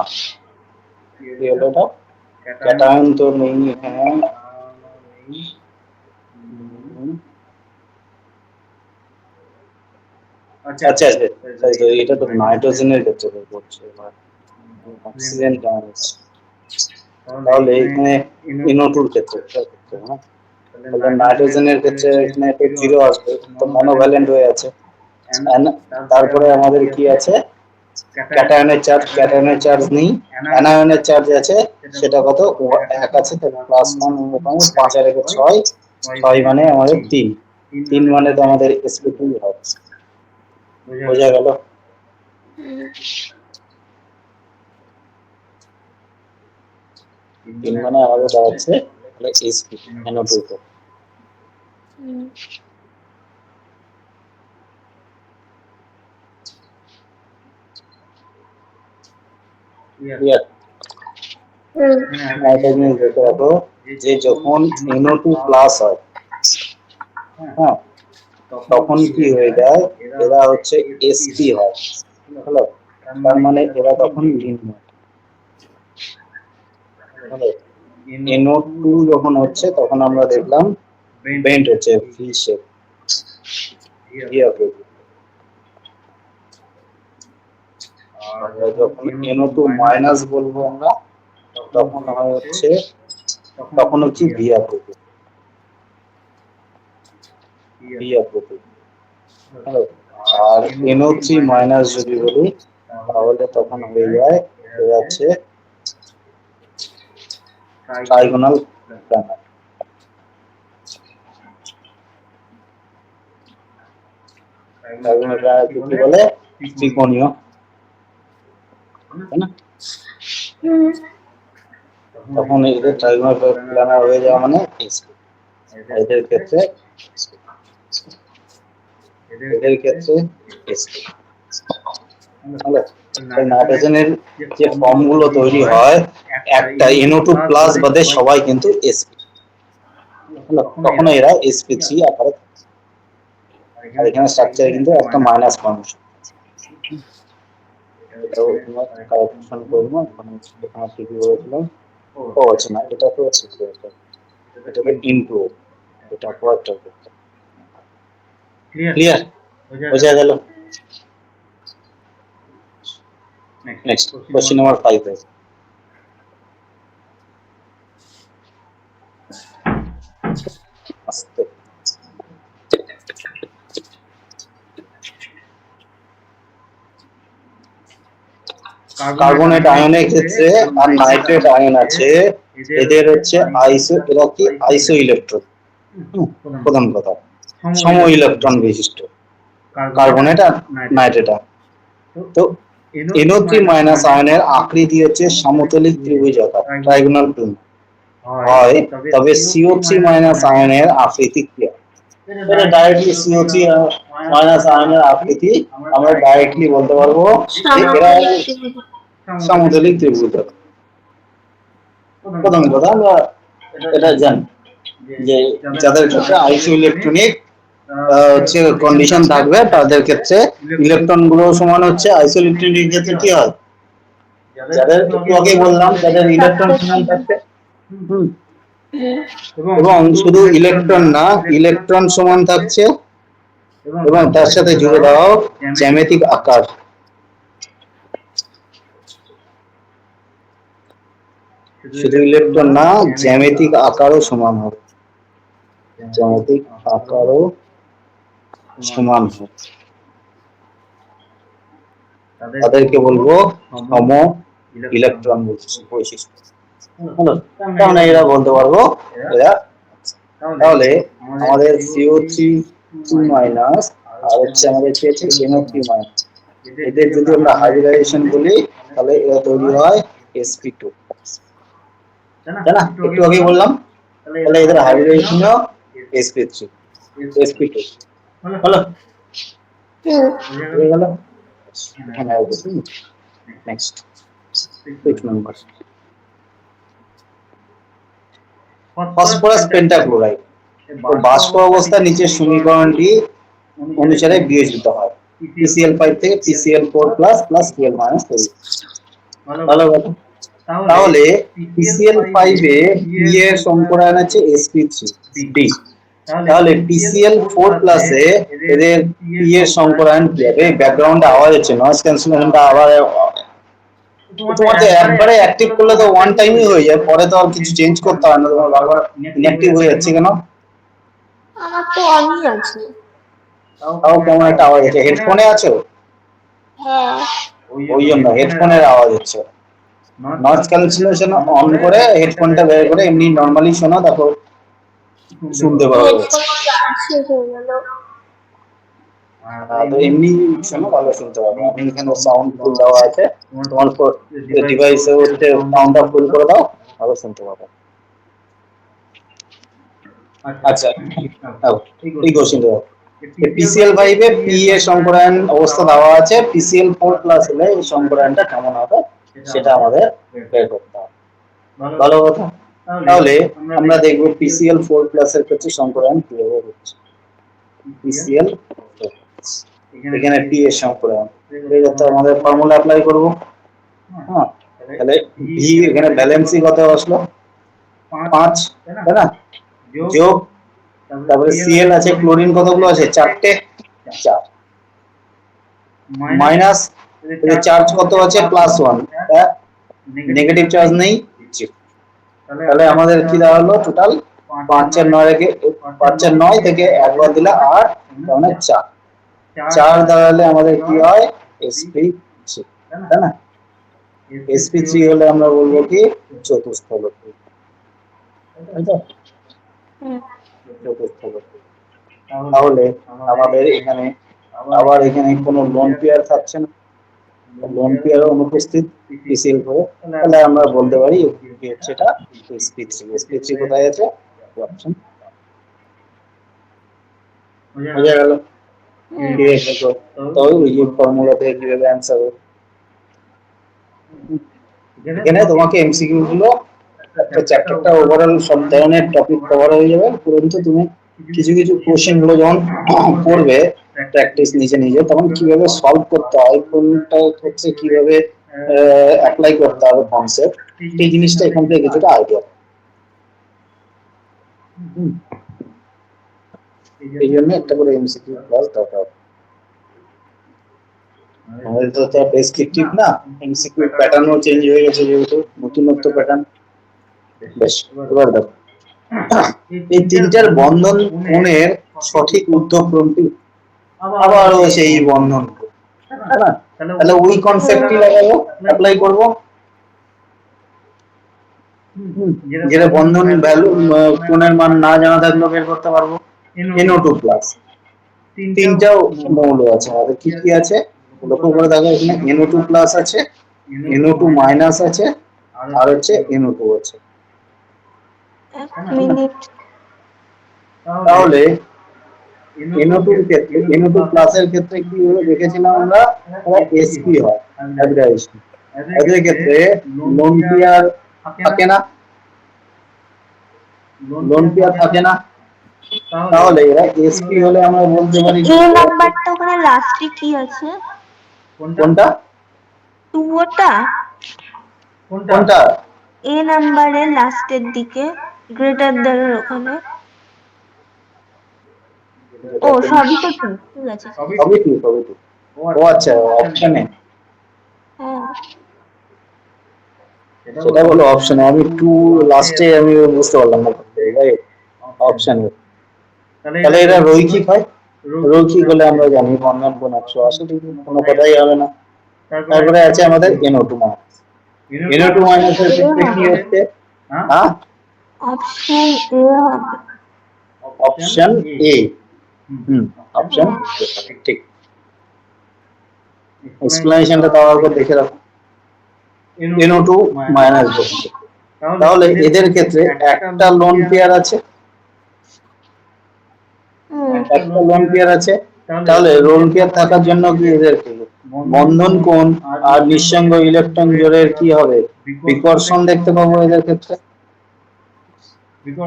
কি হলো এটা ক্যাটায়ন তো নেই এখানে আচ্ছা আচ্ছা তাই তো এটা তো নাইট্রোজেনের ক্ষেত্রে করছে এবার অক্সিজেন কেমন হচ্ছে তাহলে এখানে NO2 এর ক্ষেত্রে হ্যাঁ তাহলে নাইট্রোজেনের ক্ষেত্রে এখানে তো 0 আসবে তো মনোভ্যালেন্ট হয়ে আছে তারপরে আমাদের কি আছে ক্যাটায়নের চার্জ নেই অ্যানায়নের চার্জ আছে সেটা কত 1 আছে তাহলে +1 মোটামুটি 5 আর 1 6 6 মানে আমাদের 3 3 মানে তো আমাদের sp2 হবে বোঝা গেল তিন মানে আমাদের দাঁড়াচ্ছে তাহলে sp NO2 নাইট্রোজেন দেখে রাখো যে যখন NO2 প্লাস হয় হ্যাঁ তখন কি হয়ে যায় এরা হচ্ছে sp হয় হলো তার মানে এরা তখন লিন হয় হলো NO2 যখন হচ্ছে তখন আমরা দেখলাম বেন্ট হচ্ছে ভি শেপ ভি আকৃতি আর যখন NO2 মাইনাস বলবো আমরা তখন হয় হচ্ছে ভি আকৃতি ভি আকৃতি আর NO3 মাইনাস যদি বলি তাহলে তখন হয়ে যায় হচ্ছে ট্রাইগোনাল প্ল্যানার ট্রাইগোনাল প্ল্যানার কি বলে ত্রিকোণীয় তাই না তখন এদের ট্রাইগোনাল প্ল্যানার হয়ে যাওয়া মানে এদের ক্ষেত্রে নাইট্রোজেনের যে ফর্মগুলো তৈরি হয় একটা NO2 প্লাস বাদে সবাই কিন্তু sp তখন এরা sp3 আকারে আর এখানে স্ট্রাকচারে কিন্তু একটা মাইনাস ফর্মেশন এটাও কারেকশন করব এখানে ঠিকই বলেছিলাম ও আচ্ছা না এটা তো এটা তো ইনটু এটা পয়েন্টার ক্লিয়ার বোঝা গেল নেক্সট কোশ্চেন নাম্বার 5 আস্তে কার্বনেট আয়নের ক্ষেত্রে আর নাইট্রেট আয়ন আছে এদের হচ্ছে এরা কি আইসো ইলেকট্রন প্রধান কথা সম ইলেকট্রন বিশিষ্ট কার্বনেট আর নাইট্রেট তো NO3 মাইনাস আয়নের আকৃতি হচ্ছে সমতলিক ত্রিভুজাকার ট্রাইগোনাল প্লেন হয় তবে CO3 মাইনাস আয়নের আকৃতি কি এটা ডাইরেক্টলি CO3 মাইনাস আয়নের আকৃতি আমরা ডাইরেক্টলি বলতে পারবো এরা সমতলিক ত্রিভুজাকার প্রথম কথা আমরা এটা জানি যে যাদের ক্ষেত্রে আইসো ইলেকট্রনিক হচ্ছে কন্ডিশন থাকবে তাদের ক্ষেত্রে ইলেকট্রন গুলো সমান হচ্ছে আইসো ইলেকট্রনিক ক্ষেত্রে কি হয় যাদের একটু আগে বললাম যাদের ইলেকট্রন সমান থাকছে এবং শুধু ইলেকট্রন না ইলেকট্রন সমান থাকছে এবং তার সাথে জুড়ে দাও জ্যামিতিক আকার শুধু ইলেকট্রন না জ্যামিতিক আকারও সমান হবে জ্যামিতিক আকারও সমান হবে তাদেরকে বলবো সম ইলেকট্রন বৈশিষ্ট্য হলো তার মানে এরা বলতে পারবো এরা তাহলে আমাদের CO3 মাইনাস আর হচ্ছে আমাদের কি আছে NO3 মাইনাস এদের যদি আমরা হাইব্রিডাইজেশন বলি তাহলে এরা তৈরি হয় sp2 তাই না একটু আগে বললাম তাহলে এদের হাইব্রিডাইজেশন sp3 sp2 হলো হয়ে গেল এখানে আসবে নেক্সট 6 নাম্বার ফসফরাস পেন্টাক্লোরাইড বাষ্প অবস্থা নিচের সমীকরণটি অনুসারে বিয়োজিত হয় PCl5 থেকে PCl4 plus plus Cl minus তৈরি হচ্ছে। ভালো কথা। তাহলে PCl5 এ P এর সংকরায়ন আছে sp3 D। তাহলে PCl4 প্লাসে এদের P এর সংকরায়ন কি হবে? ব্যাকগ্রাউন্ডে আওয়াজ হচ্ছে, নয়েজ ক্যান্সেলেশনটা আবার তোমার তো একবারে অ্যাক্টিভ করলে তো ওয়ান টাইমই হয়ে যায়, পরে তো আর কিছু চেঞ্জ করতে হয় না, তোমার বারবার ইনঅ্যাক্টিভ হয়ে যাচ্ছে কেন? আমার তো অনই আছে। তাও কেমন একটা আওয়াজ হচ্ছে, হেডফোনে আছো? হ্যাঁ। ওই জন্য হেডফোনের আওয়াজ হচ্ছে। নয়েজ ক্যান্সেলেশন অন করে হেডফোনটা বের করে এমনি নরমালি শোনো, তারপর শুনতে পারো। হেডফোন চার্জ শেষ হয়ে গেল। তো এমনি শোনো, ভালো শুনতে পারবে। আমি এখানে সাউন্ড ফুল দেওয়া আছে, তোমার ডিভাইসে হচ্ছে সাউন্ডটা ফুল করে দাও, ভালো শুনতে পাবে। আচ্ছা, এই কোশ্চেনটা PCl5 এ P এর সংকরায়ন অবস্থা দেওয়া আছে, PCl4 প্লাস হলে এই সংকরায়নটা কেমন হবে সেটা আমাদের বের করতে হবে। ভালো কথা। তাহলে আমরা দেখব PCl4 প্লাস এর ক্ষেত্রে সংকরায়ন কিভাবে হচ্ছে। PCl এখানে P এর সংকরায়ন, এই কথা আমাদের ফর্মুলা অ্যাপ্লাই করব। হ্যাঁ, তাহলে V এখানে ভ্যালেন্সি কত আসলো? 5, তাই না? যোগ, তারপরে Cl আছে, ক্লোরিন কতগুলো আছে? 4টে, 4 মাইনাস এর চার্জ কত আছে? +1, নেগেটিভ চার্জ নেই। তাহলে আমাদের কি দাঁড়ালো টোটাল? 5 আর 9 রেখে 5 আর 9 থেকে একবার দিলে 8, মানে 4 4 দাঁড়ালে আমাদের কি হয়? sp3, তাই না? sp3 হলে আমরা বলবো কি চতুস্থলক, তাই তো? চতুস্থলক। তাহলে আমাদের এখানে আবার এখানে কোনো লোন পেয়ার থাকছে না, লোন পেয়ার অনুপস্থিত PCl করে, তাহলে আমরা বলতে পারি সেটা sp3 কোথায় আছে? অপশন বোঝা গেল? ঠিক আছে, তো ওই ফর্মুলা থেকে কিভাবে অ্যান্সার হবে। এখানে তোমাকে এমসিকিউ গুলো একটা চ্যাপ্টারটা ওভারঅল সব ধরনের টপিক কভার হয়ে যাবে, কিন্তু তুমি কিছু কিছু কোশ্চেন গুলো যখন পড়বে প্র্যাকটিস নিজে নিজে, তখন কিভাবে সলভ করতে হয়, কোনটা হচ্ছে কিভাবে অ্যাপ্লাই করতে হবে কনসেপ্ট, এই জিনিসটা এখান থেকে কিছুটা আইডিয়া। এই জন্য একটা করে এমসিকিউ ক্লাস দরকার। আমাদের তো ডেসক্রিপটিভ না, এমসিকিউ প্যাটার্নও চেঞ্জ হয়ে গেছে, যেহেতু নতুনত্ব প্যাটার্ন। বেশ, এবার দেখো এই তিনটার বন্ধন কোণের সঠিক ঊর্ধ্বক্রমটি, আবারও সেই বন্ধন, তাই না? তাহলে ওই কনসেপ্টই লাগাবো, অ্যাপ্লাই করব। যেটা বন্ধন ভ্যালু কোণের মান না জানা থাকলেও বের করতে পারবো। NO2 প্লাস, তিনটাও মৌল আছে আমাদের, কি কি আছে লক্ষ্য করে দেখো, এখানে NO2 প্লাস আছে, NO2 মাইনাস আছে, আর হচ্ছে NO2 আছে। এক মিনিট। তাহলে NO2 এর ক্ষেত্রে, NO2 প্লাস এর ক্ষেত্রে কি হলো দেখেছিলাম আমরা, sp হয়, হাইড্রাইজেশন। এদের ক্ষেত্রে লোন পেয়ার থাকে না, লোন পেয়ার থাকে না, তাহলে এরা sp হলে আমরা বলতে পারি এ নাম্বারটা ওখানে লাস্টে কি আছে? কোনটা? 2 ওটা? কোনটা? এ নাম্বারের লাস্টের দিকে গ্রেটার দ্যানের ওখানে। ও সবই তো ঠিক আছে। সবই ঠিক, সবই ঠিক। ও আচ্ছা, অপশনে, হ্যাঁ সেটা বলো অপশনে, আমি টু লাস্টে আমি বুঝতে পারলাম না, অপশনে। তাহলে এরা রৈখিক হয়, রৈখিক হলে আমরা জানি বন্ধন কোণ 180 ডিগ্রি, কোনো কথাই হবে না। তারপরে আছে আমাদের NO2 মাইনাস, NO2 মাইনাসের ক্ষেত্রে কি হচ্ছে? হ্যাঁ, অপশন এ হবে। অপশন এ, অপশন ঠিক। এক্সপ্লেনেশনটা তাও একবার দেখে রাখো, NO2 মাইনাস বসছে। তাহলে এদের ক্ষেত্রে একটা লোন পেয়ার আছে, একটা লোন পেয়ার আছে, তাহলে লোন পেয়ার থাকার জন্য কি এদের বন্ধন কোণ আর নিঃসঙ্গ ইলেকট্রন জোড়ের কি হবে? বিকর্ষণ দেখতে পাবো এদের ক্ষেত্রে,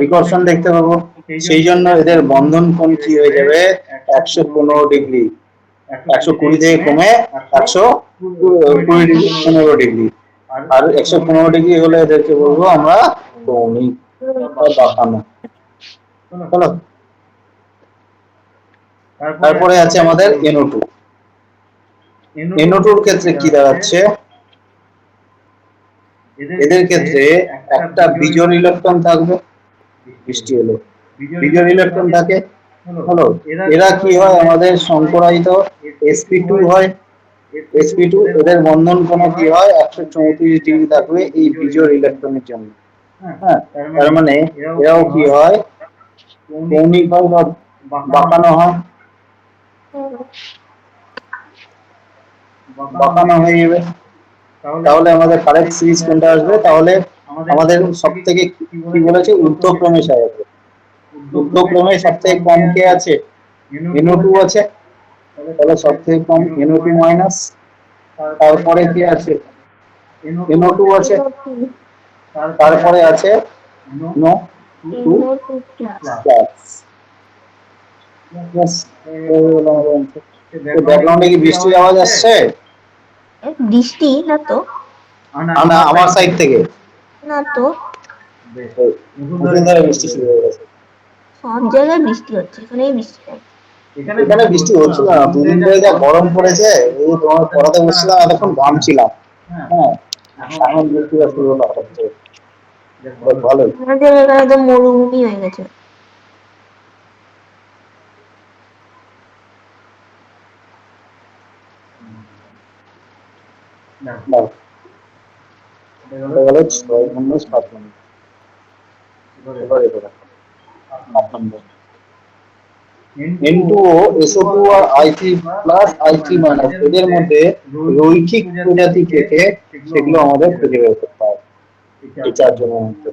বিকর্ষণ দেখতে পাবো। সেই জন্য এদের বন্ধন কোণ কি হয়ে যাবে? 115 ডিগ্রি, 120 থেকে কমে 115 ডিগ্রি, আর 115 ডিগ্রি হলে এদেরকে বলবো আমরা কৌণিক বা বাঁকানো। হলো? তারপরে আছে আমাদের NO2। NO2 এর ক্ষেত্রে কি দাঁড়াচ্ছে, এদের ক্ষেত্রে একটা বিজোড় ইলেকট্রন থাকবে, বৃষ্টি হলো বিজোড় ইলেকট্রন থাকে। হলো, এরা কি হয় আমাদের সংকরায়িত sp2 হয়। sp2 এদের বন্ধন কোণ কি হয় 134 ডিগ্রি থাকবে এই বিজোড় ইলেকট্রনের জন্য। হ্যাঁ, তার মানে এরাও কি হয় কৌণিক হয় বা বাঁকানো হয়, বাঁকানো হয়ে যাবে। তাহলে আমাদের কারেক্ট সিরিজ কোনটা আসবে, তাহলে আমাদের সব থেকে কি বলেছে ঊর্ধ্বক্রমে সাজাবে। ঊর্ধ্বক্রমে সব থেকে কম কে আছে, NO2 আছে, তাহলে সব থেকে কম NO2 মাইনাস। তারপরে কি আছে, NO2 আছে, তারপরে আছে NO2 প্লাস। ব্যাকগ্রাউন্ডে কি বৃষ্টির আওয়াজ আসছে? বৃষ্টি না তো, না, আমার সাইড থেকে না তো, মুষলধারে বৃষ্টি শুরু হয়ে গেছে। সব জায়গায় বৃষ্টি হচ্ছে, এখানেই বৃষ্টি নেই। এখানে বৃষ্টি হচ্ছিল না, দুদিন ধরে যা গরম পড়েছে, এই তোমার পড়াতে বসছিলাম এতক্ষণ ঘামছিলাম। হ্যাঁ, এখন বৃষ্টি শুরু হলো হঠাৎ করে, বেশ ভালোই। আমাদের এখানে তো মরুভূমি হয়ে গেছে। দাও, এটা গেল 6 - 7 নম্বর। এবার এটা দেখো 8 নম্বর। N2O, SO2 আর I3 প্লাস I3 মাইনাস এদের মধ্যে রৈখিক প্রজাতি থেকে সেগুলো আমাদের খুঁজে বের করতে হবে এই 4 জনের মধ্যে।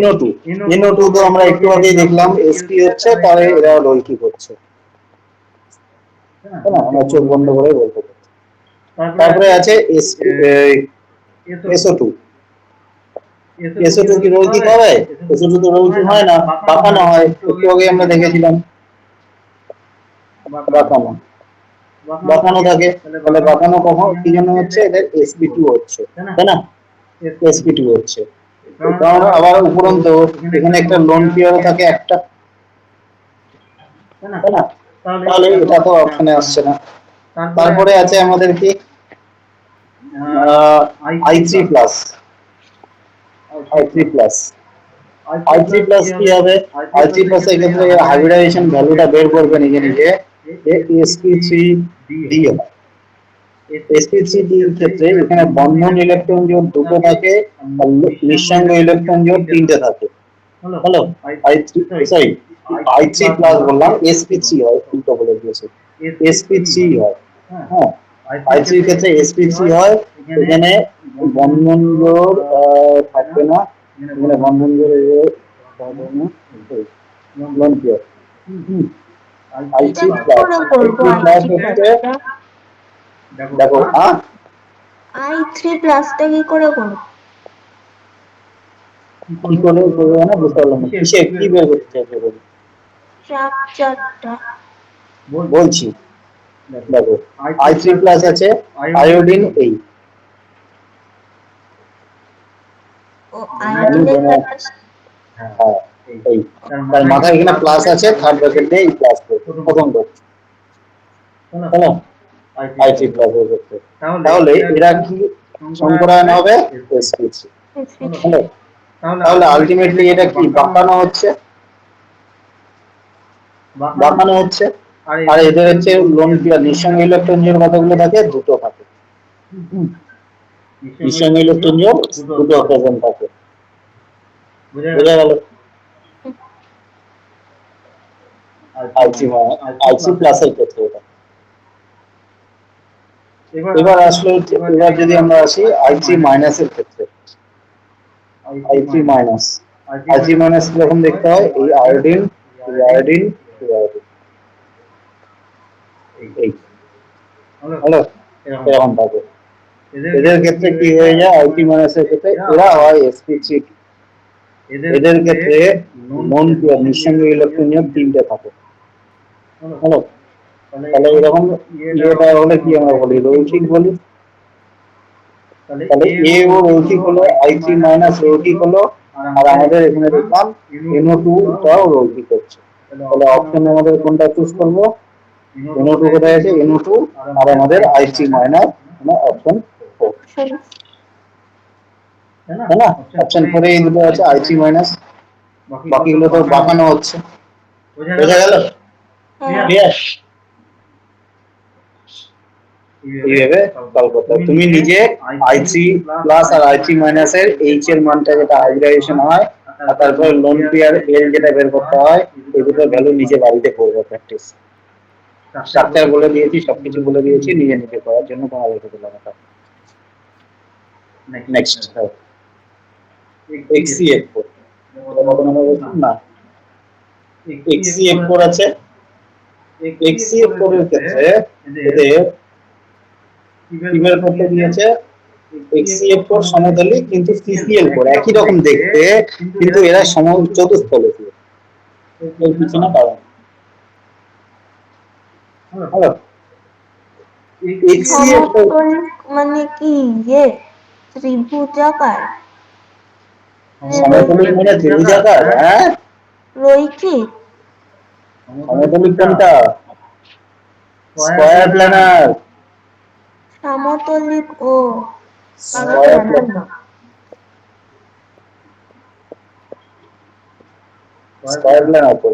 NO2, NO2 তো আমরা একটু আগেই দেখলাম sp হচ্ছে, তাহলে এরা রৈখিক হচ্ছে, তাই না? আমরা চোখ বন্ধ করে বলতে পারি। তারপরে আছে SO2। SO2 কি রৈখিক হবে? SO2 তো রৈখিক হয় না, বাঁকানো হয়, একটু আগে আমরা দেখেছিলাম বাঁকানো বাঁকানো থাকে। তাহলে বাঁকানো কখন কি জন্য হচ্ছে, এদের sp2 হচ্ছে, তাই না? sp2 হচ্ছে, কারণ আবার উপরন্ত এখানে একটা লোন পেয়ার থাকে একটা, তাই না? তাহলে এটা তো অপশনে আসছে না। তারপরে আছে আমাদের কি I3 plus. I3 plus, I3 plus কি হবে, I3 প্লাস এর ক্ষেত্রে হাইব্রিডাইজেশন ভ্যালুটা বের করবে নিজে নিজে, যে sp3d হয়। sp3d এর ক্ষেত্রে এখানে বন্ধন ইলেকট্রন জোড় দুটো থাকে আর নিঃসঙ্গ ইলেকট্রন জোড় 3টে থাকে। Hello, I3 sorry I3 plus বললাম, sp3 হয়, উল্টো বলে দিয়েছে, sp3 হয়। হ্যাঁ, I3 এর ক্ষেত্রে sp3 হয়, এখানে বন্ধন জোড় থাকবে না, এখানে বন্ধন জোড় থাকবে না, লোন পেয়ার। এটা I3 কি প্লাস, করে করবো? I3 প্লাস হচ্ছে, দেখো I3 প্লাসটা কি করে করবো? কি করে করবে না বুঝতে পারলাম না, কিসে কি বের করতে চাইছো? স্ট্রাকচারটা বলছি, দেখো I3 প্লাস আছে আয়োডিন এই, ও আয়োডিনের প্লাস। হ্যাঁ এই, তার মাথায় এখানে প্লাস আছে, থার্ড ব্র্যাকেট দিয়ে এই প্লাস প্রথম বলছি, হ্যালো I3 প্লাস এর ক্ষেত্রে। তাহলে এরা কি সংকরায়ন হবে sp3, হ্যালো। তাহলে আলটিমেটলি এটা কি বাঁকানো হচ্ছে, বাঁকানো হচ্ছে, আর এদের হচ্ছে লোন পেয়ার, নিঃসঙ্গ ইলেকট্রন জোড় কতগুলো থাকে, দুটো থাকে। নিঃসঙ্গ ইলেকট্রন জোড় দুটো প্রেজেন্ট থাকে, বোঝা গেল? I3 প্লাস এর ক্ষেত্রে এটা। এবার আসলে, এবার যদি আমরা আসি I3 মাইনাস এর ক্ষেত্রে, I3 মাইনাস, I3 মাইনাস কিরকম দেখতে হয়, এই আয়োডিন, এই আয়োডিন, এই আয়োডিন, এই, হ্যালো, এরকম থাকে। এদের ক্ষেত্রে কি হয়ে যায়, I3 মাইনাস এর ক্ষেত্রে এরা হয় sp3, এদের ক্ষেত্রে লোন পেয়ার নিঃসঙ্গ ইলেকট্রন নিয়ে 3টে থাকে। হলো, তাহলে এরকম ইয়েটা হলে কি আমরা বলি, রৈখিক বলি। তাহলে এ ও রৈখিক হলো, I3 মাইনাস রৈখিক হলো, আর আমাদের এখানে দেখলাম NO2 টাও রৈখিক হচ্ছে। তাহলে অপশন আমাদের কোনটা চুজ করবো? NO2 কোথায় আছে? NO2 আর আমাদের I3 মাইনাস, মানে অপশন 4, তাই না? অপশন 4 এই দুটো আছে I3 মাইনাস, বাকিগুলো তো বাঁকানো হচ্ছে। বোঝা গেল? ক্লিয়ার? এইভাবে সলভ করতে হবে। তুমি নিজে I3 প্লাস আর I3 মাইনাস এর H এর মানটা যেটা হাইব্রিডাইজেশন হয়, আর তারপরে লোন পেয়ার L যেটা বের করতে হয়, এই দুটো ভ্যালু নিজে বাড়িতে করবে প্র্যাকটিস। স্ট্রাকচার বলে দিয়েছি, সবকিছু বলে দিয়েছি, নিজে নিজে করার জন্য তোমাদেরকে দিলাম এটা। নেক্সট XCF4, এটা কত নম্বর বলছি না, XCF4 আছে। XCF4 এর ক্ষেত্রে এদের ইমেল করতে দিয়েছে XCF4 সমতলী, কিন্তু CCl4 একই রকম দেখতে, কিন্তু এরা চতুস্থলকীয়। এর পিছনে কারণ হলো XCF4 সমতলিক মানে কি ত্রিভুজাকার? সমতলিক মানে ত্রিভুজাকার, হ্যাঁ। রৈখিক? সমতলিক কোনটা? Square planar. সমতলিক ও স্কয়ার প্ল্যানার, স্কয়ার প্ল্যানার তো।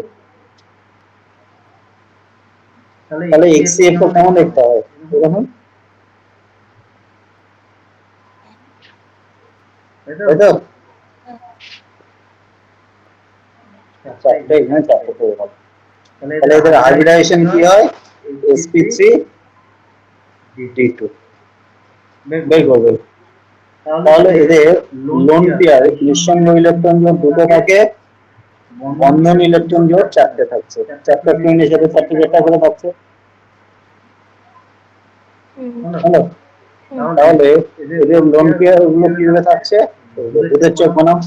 তাহলে XCF4 কেমন দেখতে হয়? এরকম, তাই তো? চারটে এখানে, চারটে করে হবে। তাহলে এদের হাইব্রিডাইজেশন কি হয়? sp3d2 বের করবে। তাহলে এদের লোন পেয়ার নিঃসঙ্গ ইলেকট্রন জোড় দুটো থাকে, বন্ধন ইলেকট্রন জোড় চারটে থাকছে। চারটা টুইনের সাথে চারটে চারটা করে থাকছে। হ্যালো, তাহলে এদের লোন পেয়ার গুলো কিভাবে থাকছে? এদের চোখ বানাও।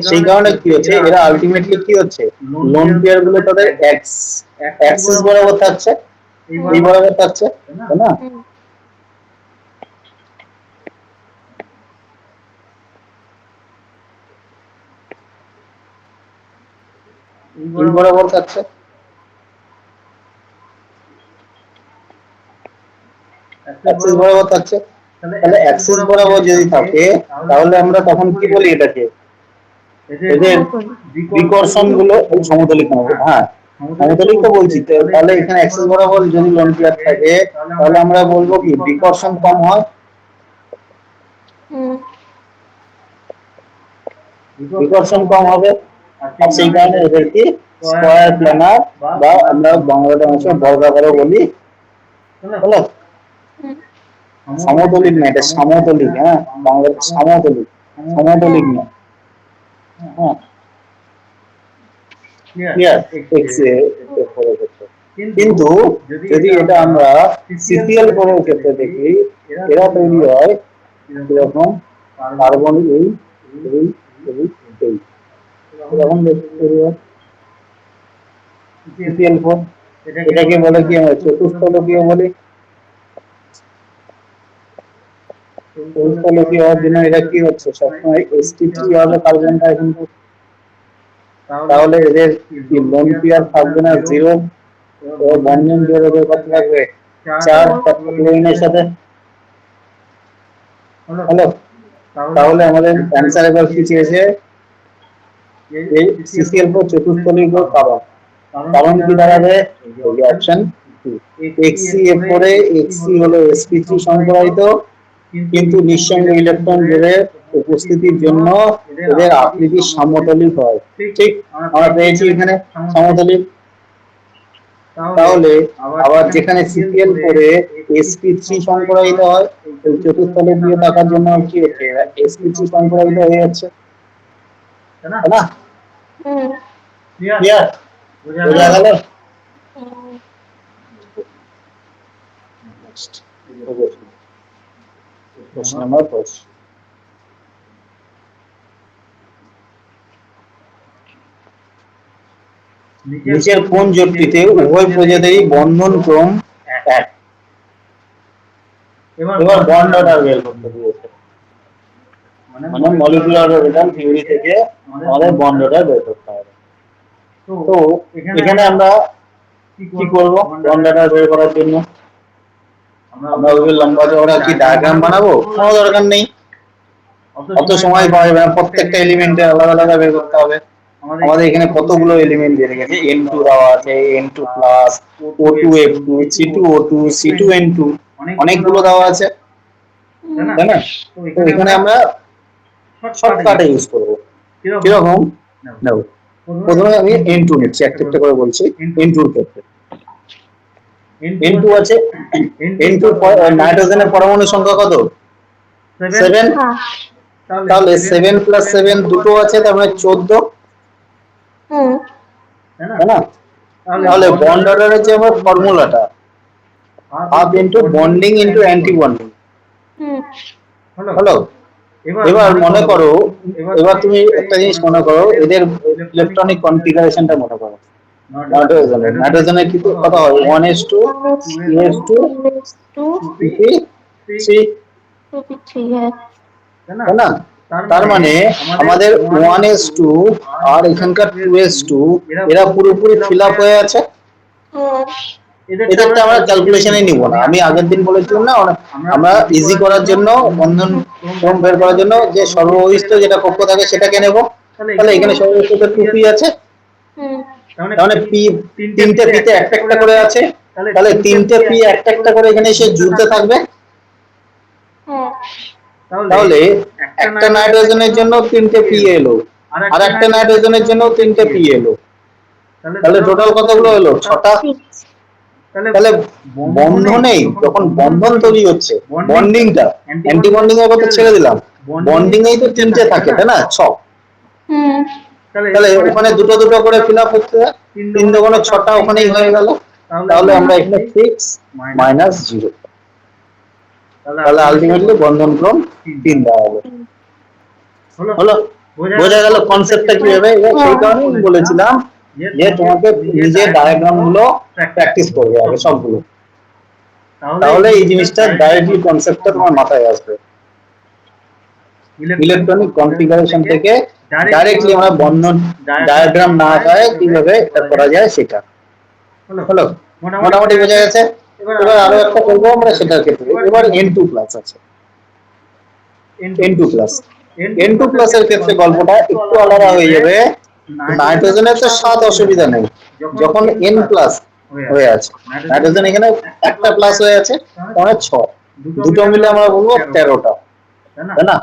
সেই কারণে কি হচ্ছে, এরা আলটিমেটলি কি হচ্ছে, লোন পেয়ার গুলো তাদের অ্যাক্সিস বরাবর থাকছে, এই বরাবর থাকছে, তাই না? এই বরাবর থাকছে। অ্যাক্সিস বরাবর থাকছে। তাহলে অ্যাক্সিস বরাবর যদি থাকে, তাহলে আমরা তখন কি বলি এটাকে? এদের বিকর্ষণ গুলো সমতলিক হবে। হ্যাঁ, সমতলিক তো বলছি। তাহলে এখানে অ্যাক্সিস বরাবর যদি লোন পেয়ার থাকে, তাহলে আমরা বলবো কি বিকর্ষণ কম হয়। বিকর্ষণ কম হবে, আর সেই কারণে এদের কি স্কয়ার প্ল্যানার, বা আমরা বাংলাতে অনেক বর্গাকারও বলি। হলো, সমতলিক না, এটা সমতলিক। হ্যাঁ, বাংলাতে সমতলিক, সমতলিক না। হ্যাঁ, ক্লিয়ার? XCF4 এর ক্ষেত্রে। কিন্তু যদি এটা আমরা CCl4 এর ক্ষেত্রে দেখি, এরা তৈরি হয় এরকম, কার্বন এই এই এই এই এরকম তৈরি হয় CCl4। এটাকে বলে কি আমরা চতুস্থলকীয় বলি। চতুস্থলকীয় হওয়ার জন্য এটা কি হচ্ছে, সবসময় sp3 হবে কার্বনটা কিন্তু। তাহলে এদের কি লোন পেয়ার থাকবে না 0, বন্ধন জোড় এদের কত থাকবে 4 ক্লোরিনের সাথে। হ্যালো, তাহলে আমাদের অ্যান্সার এবার কি চেয়েছে? এই CCl4 চতুস্থলিক কারণ, কারণ কি দাঁড়াবে? এই যে অপশন 2, XCF4 এ Xc হলো sp3 সংকরায়িত, কিন্তু নিঃসঙ্গ ইলেকট্রন জোড়ের উপস্থিতির জন্য এদের আকৃতি সমতলিক হয়। ঠিক, আমরা পেয়েছি এখানে সমতলিক। তাহলে আবার যেখানে CCl4 এ sp3 সংকরায়িত হয়, এই চতুস্থলে দিয়ে থাকার জন্য কি হচ্ছে, sp3 সংকরায়িত হয়ে যাচ্ছে, তাই না? ক্লিয়ার? বোঝা গেল? নেক্সট প্রশ্ন নাম্বার 4 নিচের কোন জোটটিতে উভয় প্রজাতিরই বন্ধন ক্রম এক? এবার বন্ড অর্ডার বের করতে দিয়েছে, মানে মলিকুলার অরবিটাল থিওরি থেকে আমাদের বন্ড অর্ডার বের করতে হবে। তো এখানে আমরা কি করব বন্ড অর্ডার বের করার জন্য? আমরা ওই লম্বা চওড়া কি ডায়াগ্রাম বানাবো? কোনো দরকার নেই, অত সময় পাওয়া যাবে না, প্রত্যেকটা এলিমেন্টে আলাদা আলাদা বের করতে হবে। আমাদের এখানে কতগুলো এলিমেন্ট দিয়ে রেখেছে, n2 দেওয়া আছে, n2 plus O2F2 C2O2 C2N2 অনেকগুলো দেওয়া আছে, তাই না? তো এখানে আমরা শর্টকাটে ইউজ করব। কিরকম? নাও প্রথমে আমি n2 নিচ্ছি, একটা একটা করে বলছি। n2 এর ক্ষেত্রে n2 আছে, n2 নাইট্রোজেনের পরমাণু সংখ্যা কত? 7। তাহলে 7 প্লাস 7 দুটো আছে, তার মানে 14, তাই না? তাহলে বন্ড অর্ডারের যে আমার ফর্মুলাটা half into bonding into anti bonding হলো। এবার মনে করো, এবার তুমি একটা জিনিস মনে করো, এদের ইলেকট্রনিক কনফিগারেশনটা মনে করো। নাইট্রোজেনের কি কথা হয়? 1s2 2s2 2p3, তাই না? তার মানে আমাদের 1s2 আর এখানকার 2s2 এরা পুরোপুরি ফিল আপ হয়ে আছে। এদেরটা আমরা ক্যালকুলেশনে নিব না, আমি আগের দিন বলেছিলাম না, আমরা ইজি করার জন্য বন্ধন ক্রম বের করার জন্য যে সর্ববহিষ্ঠ যেটা কক্ষ থাকে সেটাকে নেব। তাহলে এখানে সর্ববহিষ্ঠতে 2p আছে, তাহলে p তিনটে p তে একটা একটা করে আছে, তাহলে তিনটে p একটা একটা করে এখানে এসে জুড়তে থাকবে। তাহলে একটা নাইট্রোজেনের জন্য 3টে p এলো, আর একটা নাইট্রোজেনের জন্য 3টে p এলো, তাহলে টোটাল কতগুলো হলো? 6টা। তাহলে বন্ধনে যখন বন্ধন তৈরি হচ্ছে, বন্ডিংটা অ্যান্টি বন্ডিং এর কথা ছেড়ে দিলাম, বন্ডিং এই তো 3টে থাকে, তাই না? 6। তাহলে ওখানে দুটো দুটো করে ফিল আপ হচ্ছে, 3 দুগুণে 6টা ওখানেই হয়ে গেল। তাহলে আমরা এখানে 6 মাইনাস 0, তাহলে আলটিমেটলি বন্ধন ক্রম 3 দেওয়া হবে। হলো? বোঝা গেল কনসেপ্টটা কি হবে? সেই কারণেই বলেছিলাম যে তোমাকে নিজের ডায়াগ্রাম গুলো প্র্যাকটিস করবে আগে সবগুলো, তাহলে এই জিনিসটা ডাইরেক্টলি কনসেপ্টটা তোমার মাথায় আসবে। ইলেকট্রনিক কনফিগারেশন থেকে ডাইরেক্টলি আমরা বন্ধন ডায়াগ্রাম না আঁকায় কিভাবে এটা করা যায় সেটা হলো। মোটামুটি বোঝা গেছে। এবার আরো একটা করবো আমরা সেটার ক্ষেত্রে। এবার n2 প্লাস আছে, n2 প্লাস n2 প্লাস এর ক্ষেত্রে গল্পটা একটু আলাদা হয়ে যাবে। নাইট্রোজেনের তো 7 অসুবিধা নেই, যখন n প্লাস হয়ে আছে, নাইট্রোজেন এখানে একটা প্লাস হয়ে আছে, তাহলে 6, দুটো মিলে আমরা বলবো 13টা, তাই না?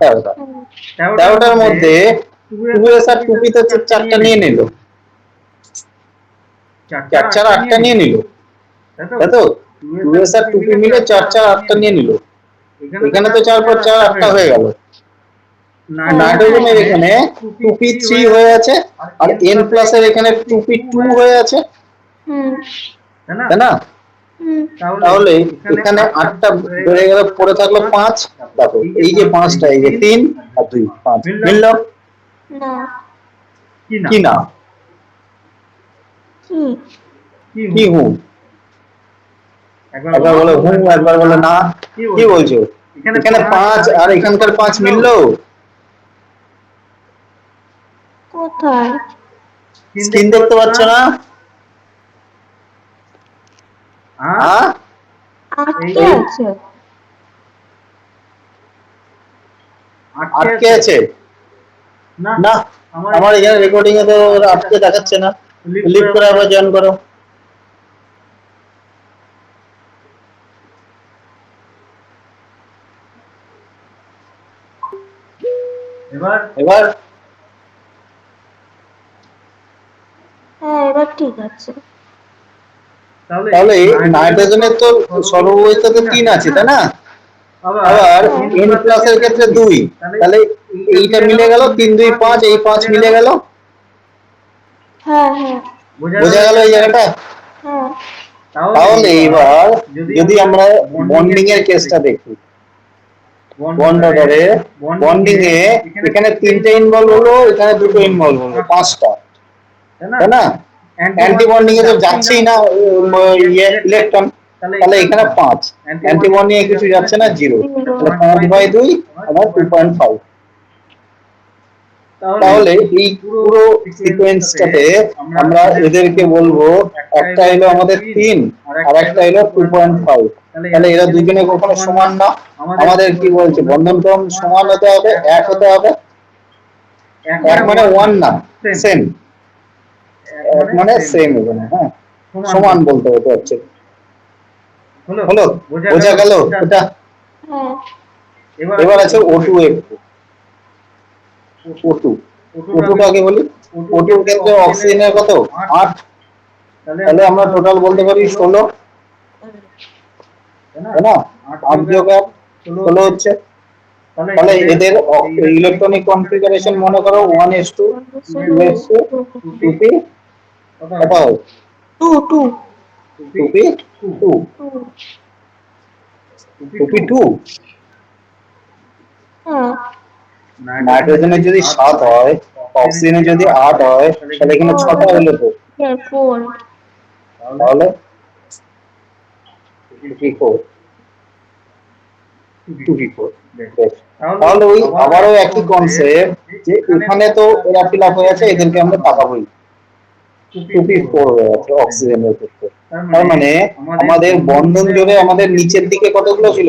13টা, 13টার মধ্যে 2s আর 2p তে 4টা নিয়ে নিল, 4 4 8টা নিয়ে নিল, তাই তো? 2s আর 2p মিলে 4 4 8টা নিয়ে নিল, এখানে তো 4 4 4 8টা হয়ে গেল। নাইট্রোজেনের এখানে 2p3 হয়ে আছে, আর n প্লাস এর এখানে 2p2 হয়ে আছে, তাই না? তাহলে এখানে 8টা বেড়ে গেল, পড়ে থাকলো 5। দেখো এই যে 5টা, এই যে 3 আর 2, 5 মিলল কি না? কি হুম? একবার বলো হুম, একবার বলো না। কি বলছো? এখানে 5 আর এখানকার 5 মিললো? কোথায়? স্ক্রিন দেখতে পাচ্ছ না? হ্যাঁ, আটকে আছে। আটকে আছে না, আমার এখানে রেকর্ডিং এ তো আটকে দেখাচ্ছে না। লিভ করে আবার জয়েন করো। এবার হ্যাঁ, এবার ঠিক আছে। তাহলে নাইট্রোজেনের তো সর্ববহিষ্ঠতে 3 আছে, তাই না? আবার n প্লাস এর ক্ষেত্রে 2, তাহলে এইটা মিলে গেল, 3 2 5, এই 5 মিলে গেল। হ্যাঁ হ্যাঁ, বোঝা গেল এই জায়গাটা? হ্যাঁ। তাহলে এবার যদি আমরা বন্ডিং এর কেসটা দেখি, বন্ড অর্ডারে বন্ডিং এ এখানে 3টে ইনভলভ হলো, এখানে 2টো ইনভলভ হলো, 5টা, তাই না? অ্যান্টি বন্ডিং এ তো যাচ্ছেই না ইলেকট্রন, তাহলে এখানে 5, অ্যান্টি বন্ডিং এ কিছু যাচ্ছে না, 0, তাহলে 5/2 আমার 2.5। তাহলে এই পুরো সিকোয়েন্সটাতে আমরা এদেরকে বলবো, একটা হলো আমাদের 3 আর একটা হলো 2.5। তাহলে এরা দুজনে কখনো সমান না, আমাদের কি বলছে, বন্ধন ক্রম সমান হতে হবে, এক হতে হবে। এক মানে 1 না, সেম, এক মানে সেম এখানে, হ্যাঁ, সমান বলতে হতে হচ্ছে। হলো, বোঝা গেল এটা? হ্যাঁ। এবার আছে O2F2। O2, O2টাকে বলি, O2 এর ক্ষেত্রে অক্সিজেনের কত, 8, তাহলে আমরা টোটাল বলতে পারি 16, তাই না? 8 যোগ 8 16 হচ্ছে। তাহলে এদের ইলেকট্রনিক কনফিগারেশন মনে করো 1s2 2s2 2p, কত হয়, 2p 2, 2p2। হ্যাঁ। নাইট্রোজেনের যদি 7 হয়, অক্সিজেনের যদি 8 হয়, তাহলে এখানে 6টা হলো তো, 4। তাহলে 2p4, 2p4। বেশ, তাহলে ওই আবারও একই কনসেপ্ট, যে এখানে তো এরা ফিল আপ হয়ে আছে, এদেরকে আমরা তাকাবোই, 2p4 হয়ে আছে অক্সিজেনের ক্ষেত্রে। তার মানে আমাদের বন্ধন জুড়ে আমাদের নিচের দিকে কতগুলো ছিল,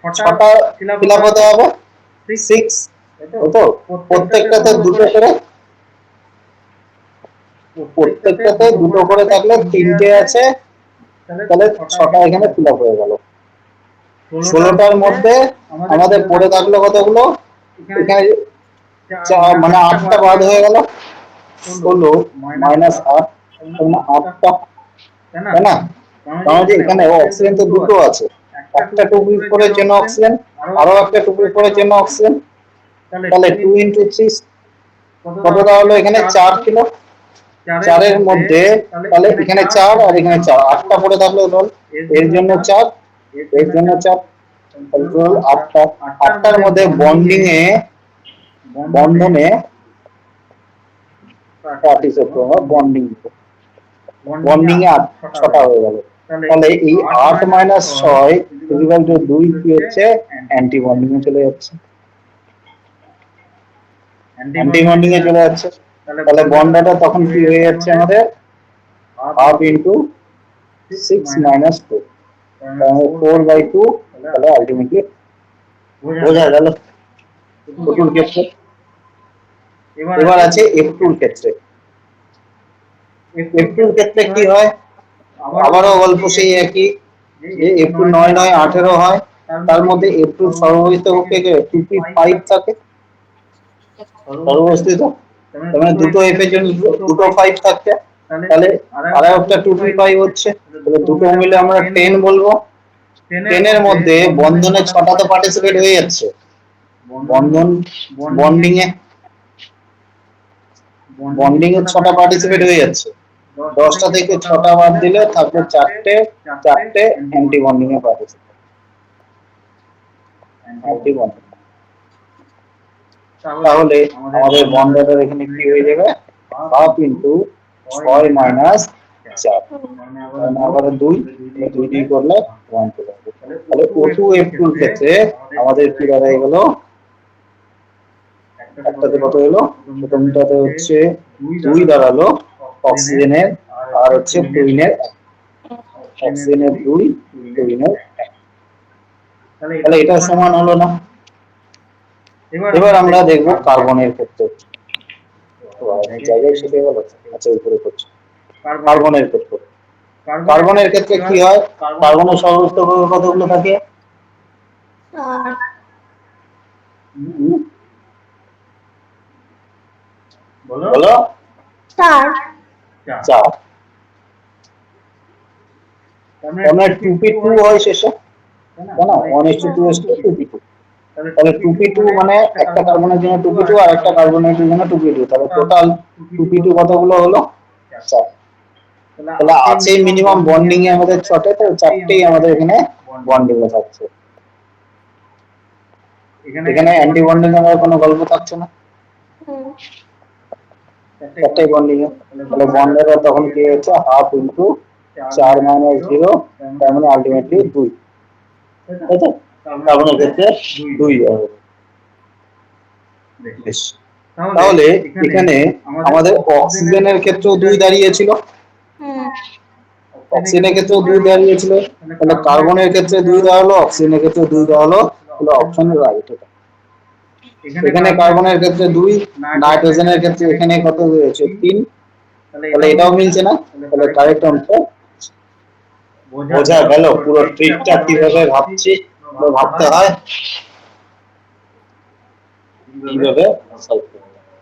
6টা ফিল আপ হতে হবে, 6, তো প্রত্যেকটাতে দুটো করে, প্রত্যেকটাতে দুটো করে থাকলে 3টে আছে, তাহলে 6টা এখানে ফিল আপ হয়ে গেল। 16টার মধ্যে আমাদের পড়ে থাকলো কতগুলো, এখানে মানে 8টা বাদ হয়ে গেল, 16 মাইনাস 8, মানে 8টা, তাই না? কারণ যে এখানে অক্সিজেন তো দুটো আছে, একটা 2p4 এর জন্য অক্সিজেন, আরো একটা 2p4 এর জন্য অক্সিজেন, তাহলে 2 into 3 কতটা হলো, এখানে 4 কিলো, 4 এর মধ্যে, তাহলে এখানে 4 আর এখানে 4, 8টা পড়ে থাকলো ধর, এর জন্য 4, এর জন্য 4, তাহলে টোটাল 8টা। 8টার মধ্যে বন্ধনে পার্টিসিপেট করবো, বন্ডিং এ 6টা হয়ে গেল। তাহলে এই 8 মাইনাস 6 ইকুয়াল টু 2 কি হচ্ছে, অ্যান্টি বন্ডিং এ চলে যাচ্ছে, অ্যান্টি বন্ডিং এ চলে যাচ্ছে। তাহলে বন্ডটা তখন কি হয়ে যাচ্ছে আমাদের, হাফ ইন্টু 6 মাইনাস 2, তাহলে 4/2, তাহলে আলটিমেটলি বোঝা গেল O2 ক্ষেত্রে। এবার আছে F2 ক্ষেত্রে। F2 ক্ষেত্রে কি হয়, আবারও গল্প সেই একই, যে F2 9 9 18 হয়, তার মধ্যে F2 সর্বস্থিত কক্ষে 2p5 থাকে সর্বস্থিত, তার মানে দুটো F এর জন্য দুটো 5 থাকছে, তাহলে আরো একটা 2p5 হচ্ছে, তাহলে দুটো মিলে আমরা 10 বলবো। 10 এর মধ্যে বন্ধনে 6টাতে পার্টিসিপেট হয়ে যাচ্ছে, বন্ডিং এ 6টা পার্টিসিপেট হয়ে যাচ্ছে, 10টা থেকে 6টা বাদ দিলে থাকবে 4টে অ্যান্টি বন্ডিং এ পার্টিসিপেট, অ্যান্টি বন্ডিং। তাহলে আমাদের বন্ডটা এখানে কি হয়ে যাবে, হাফ ইন্টু 6 মাইনাস 4, মানে আবার 2, 2 দিয়ে করলে 1 চলে আসবে। তাহলে O2F2 এর ক্ষেত্রে আমাদের কি দাঁড়ায় গেল, একটাতে কত হলো, প্রথমটাতে হচ্ছে 2 দাঁড়ালো অক্সিজেনের, আর হচ্ছে ফ্লুইনের, অক্সিজেনের 2, ফ্লুইনের 1, তাহলে এটা সমান হলো না। এবার আমরা দেখবো কার্বনের ক্ষেত্রে, তো জায়গায় শিখে গেল, আচ্ছা উপরে করছি। কার্বনের ক্ষেত্রে, কার্বনের ক্ষেত্রে কি হয়, কার্বনের সর্বস্থ কতগুলো থাকে, 4। বলো, 4। 4, তাহলে 2p2 হয় শেষে, তাই না? 1:2:2 2p2, তাহলে 2p2 মানে একটা কার্বনের জন্য 2p2 আর একটা কার্বনের জন্য 2p2, তাহলে টোটাল 2p2 কতগুলো হলো, 4। তাহলে আছে মিনিমাম বন্ডিং এ আমাদের 6টে, তো 4টেই আমাদের এখানে বন্ডিং এ থাকছে। এখানে অ্যান্টি বন্ডিং এর কোনো গল্প থাকছে না, হুম। 4টাই বন্ডিং এ। তাহলে বন্ডের তখন কি হচ্ছে, হাফ ইন্টু 4 মাইনাস 0, তার মানে আলটিমেটলি 2, তাই তো? কার্বনের ক্ষেত্রে 2 হবে। বেশ, তাহলে এখানে আমাদের অক্সিজেনের ক্ষেত্রেও 2 দাঁড়িয়েছিল, হুম। অক্সিজেনের ক্ষেত্রেও 2 দাঁড়িয়েছিল, তাহলে কার্বনের ক্ষেত্রে 2 দেওয়া হলো, অক্সিজেনের ক্ষেত্রে 2 দেওয়া হলো, তাহলে অপশন রাইট এটা। এখানে কার্বনের ক্ষেত্রে 2, নাইট্রোজেনের ক্ষেত্রে এখানে কত হয়েছে 3, তাহলে এটাও মিলছে না, তাহলে কারেক্ট আনসার। বোঝা গেল পুরো ট্রিকটা কিভাবে ভাবছি, ভাবতে হয়, এইভাবে সলভ করতে হয়।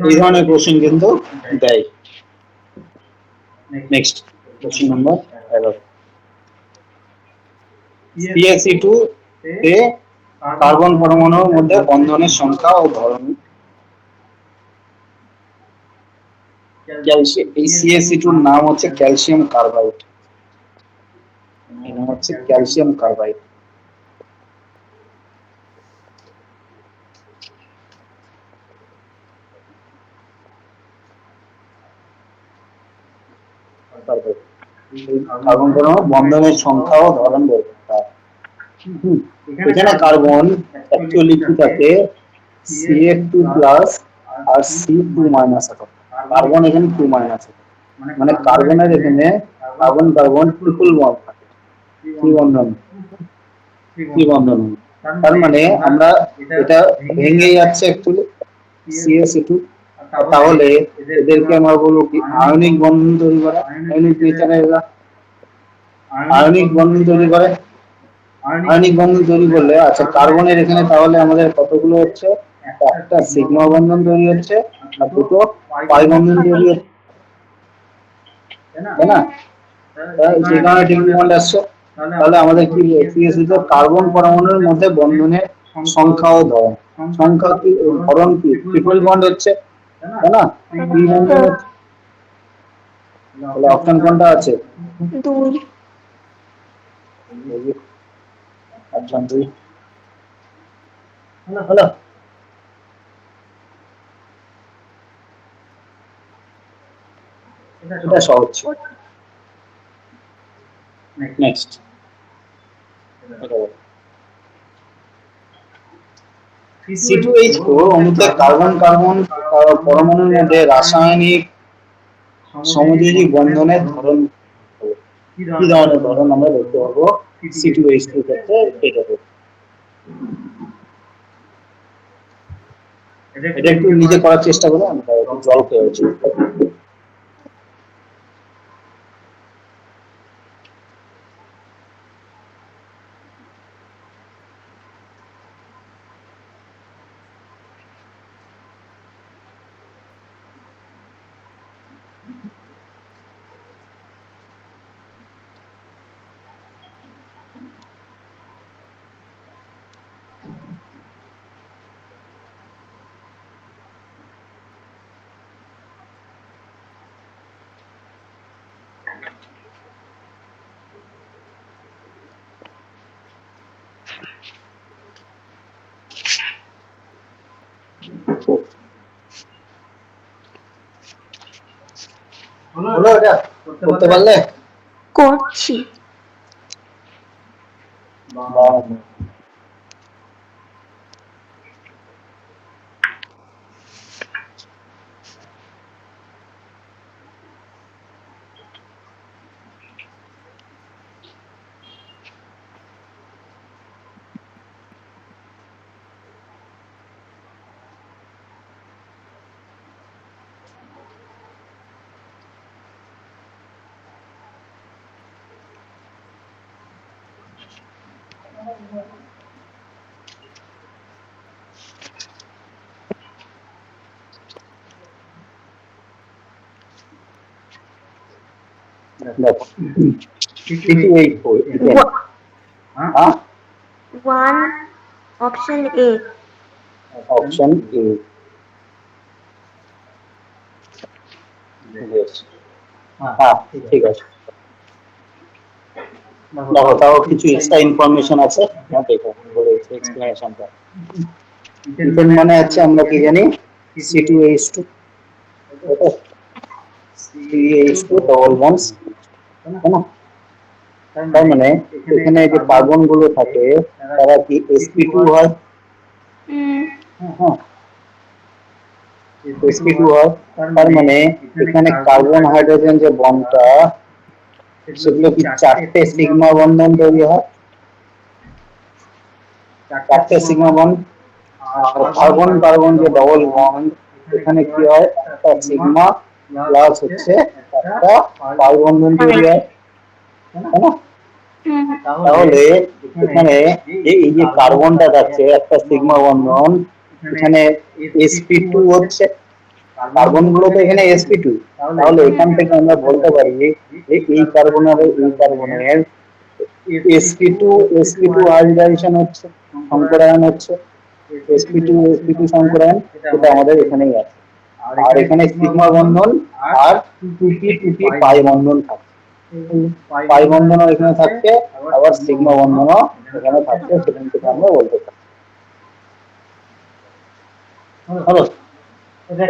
এই ধরনের কোশ্চেন কিন্তু দেয়। নেক্সট কোশ্চেন নাম্বার 11, CH2 তে কার্বন পরমাণুর মধ্যে বন্ধনের সংখ্যা ও ধরন। এই CH2 এর নাম হচ্ছে ক্যালসিয়াম কার্বাইড, এর নাম হচ্ছে ক্যালসিয়াম কার্বাইড। কার্বন পরমাণু বন্ধনের সংখ্যা ও ধরন বের করতে হয়। এখানে কার্বন অ্যাকচুয়ালি কি থাকে, CH2 প্লাস আর C2 মাইনাস আছে, কার্বন এখানে 2 মাইনাস আছে, মানে কার্বনের এখানে কার্বন কার্বন ট্রিপল বন্ড থাকে, ত্রিবন্ধন, ত্রিবন্ধন। তার মানে আমরা এটা ভেঙে যাচ্ছে অ্যাকচুয়ালি CH2, তাহলে এদেরকে আমরা বলবো কি আয়নিক বন্ধন তৈরি করে, আয়নিক নেচারে এরা আয়নিক বন্ধন তৈরি করে। আয়নিক বন্ধন তৈরি করলে, আচ্ছা কার্বনের এখানে তাহলে আমাদের কতগুলো হচ্ছে, একটা সিগমা বন্ধন তৈরি হচ্ছে আর দুটো পাই বন্ধন তৈরি হচ্ছে, তাই না? হুম। সেই কারণে ট্রিপল বন্ড আসছে। তাহলে আমাদের কি CH2 তে কার্বন পরমাণুর মধ্যে বন্ধনের সংখ্যা ও ধরন, সংখ্যা কি ধরন কি ট্রিপল বন্ড হচ্ছে, তাই না? কি বন্ধন হ্যাঁ। হচ্ছে, তাহলে অপশন কোনটা আছে? 2। অপশন 2 হলো। এটা সহজ। নেক্সট C2H4 অণুতে কার্বন কার্বন পরমাণুর মধ্যে রাসায়নিক সমযোজী বন্ধনের ধরন, কি ধরনের ধরন আমরা দেখতে পাবো C2H4 ক্ষেত্রে, এটা এটা একটু নিজে করার চেষ্টা করো, আমরা একটু জল খেয়েছি। হলো এটা করতে পারলে? করছি। দেখো C2H4 ইথেন, হ্যাঁ 1 অপশন এ। Option A. বেশ, হ্যাঁ ঠিক আছে। দেখো তাও কিছু এক্সট্রা ইনফরমেশন আছে, দেখো বলেছে এক্সপ্লেনেশনটা। ইথেন মানে হচ্ছে আমরা কি জানি, C2H2, CH2 ডবল বন্ডস, তাই না? তার মানে এখানে যে কার্বন গুলো থাকে তারা কি sp2 হয়, হুম। হ্যাঁ sp2 হয়। তার মানে এখানে কার্বন হাইড্রোজেন যে বন্ডটা, সেগুলো কি চারটে সিগমা বন্ধন তৈরি হয়, চারটে সিগমা বন্ড। আর কার্বন কার্বন যে ডবল বন্ড, এখানে কি হয়, একটা সিগমা প্লাস হচ্ছে একটা পাই বন্ধন তৈরি হয়, তাই না? হুম। তাহলে এখানে এই যে কার্বনটা থাকছে একটা সিগমা বন্ধন, এখানে sp2 হচ্ছে, কার্বন গুলো তো এখানে sp2। তাহলে এখান থেকে আমরা বলতে পারি যে এই কার্বনের sp2 sp2 হাইব্রিডাইজেশন হচ্ছে, সংকরায়ন হচ্ছে, sp2 sp2 সংকরায়ন, এটা আমাদের এখানেই আছে। আর এখানে সিগমা বন্ধন আর 2p পাই বন্ধন থাকে, পাই বন্ধনও এখানে থাকছে, আবার সিগমা বন্ধনও এখানে থাকছে, সেখান থেকে আমরা বলতে পারি। হলো,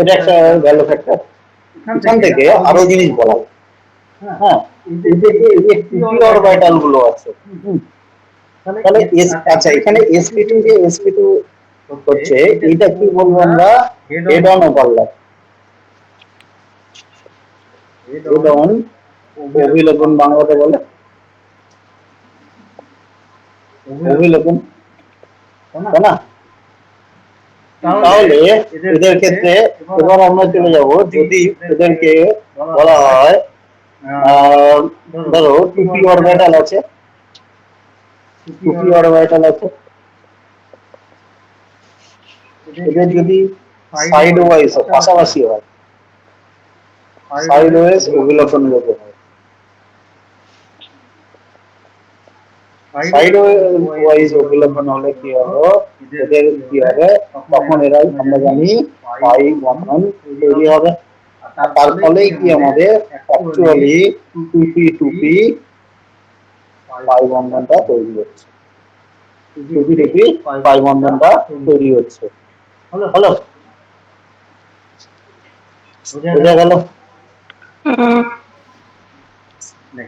এটা একটা ভ্যালু ফ্যাক্টর। এখান থেকে আরো জিনিস বলা হয়, হ্যাঁ, এই যে 2p অরবিটাল গুলো আছে, তাহলে আচ্ছা এখানে sp2 যে sp2 হচ্ছে, এটা কি বলবো আমরা, head on overlap, head on অভিলেপন বাংলাতে বলে, অভিলেপন, তাই না? তাহলে এদের ক্ষেত্রে এবার আমরা চলে যাব, যদি এদেরকে বলা হয় ধরো 2p অরবিটাল আছে, 2p অরবিটাল আছে, এদের যদি সাইড ওয়াইজ পাশাপাশি হয়, সাইড ওয়াইজ অভিলেপন যোগ্য হয়, সাইড ওয়াইজ অভিলেপন হলে কি হবে, এদের কি হবে, তখন এরা আমরা জানি পাই বন্ধন তৈরি হবে। আর তার ফলেই কি আমাদের অ্যাকচুয়ালি 2p পাই বন্ধনটা তৈরি হচ্ছে, 2p পাই বন্ধনটা তৈরি হচ্ছে। হলো, বোঝা গেল?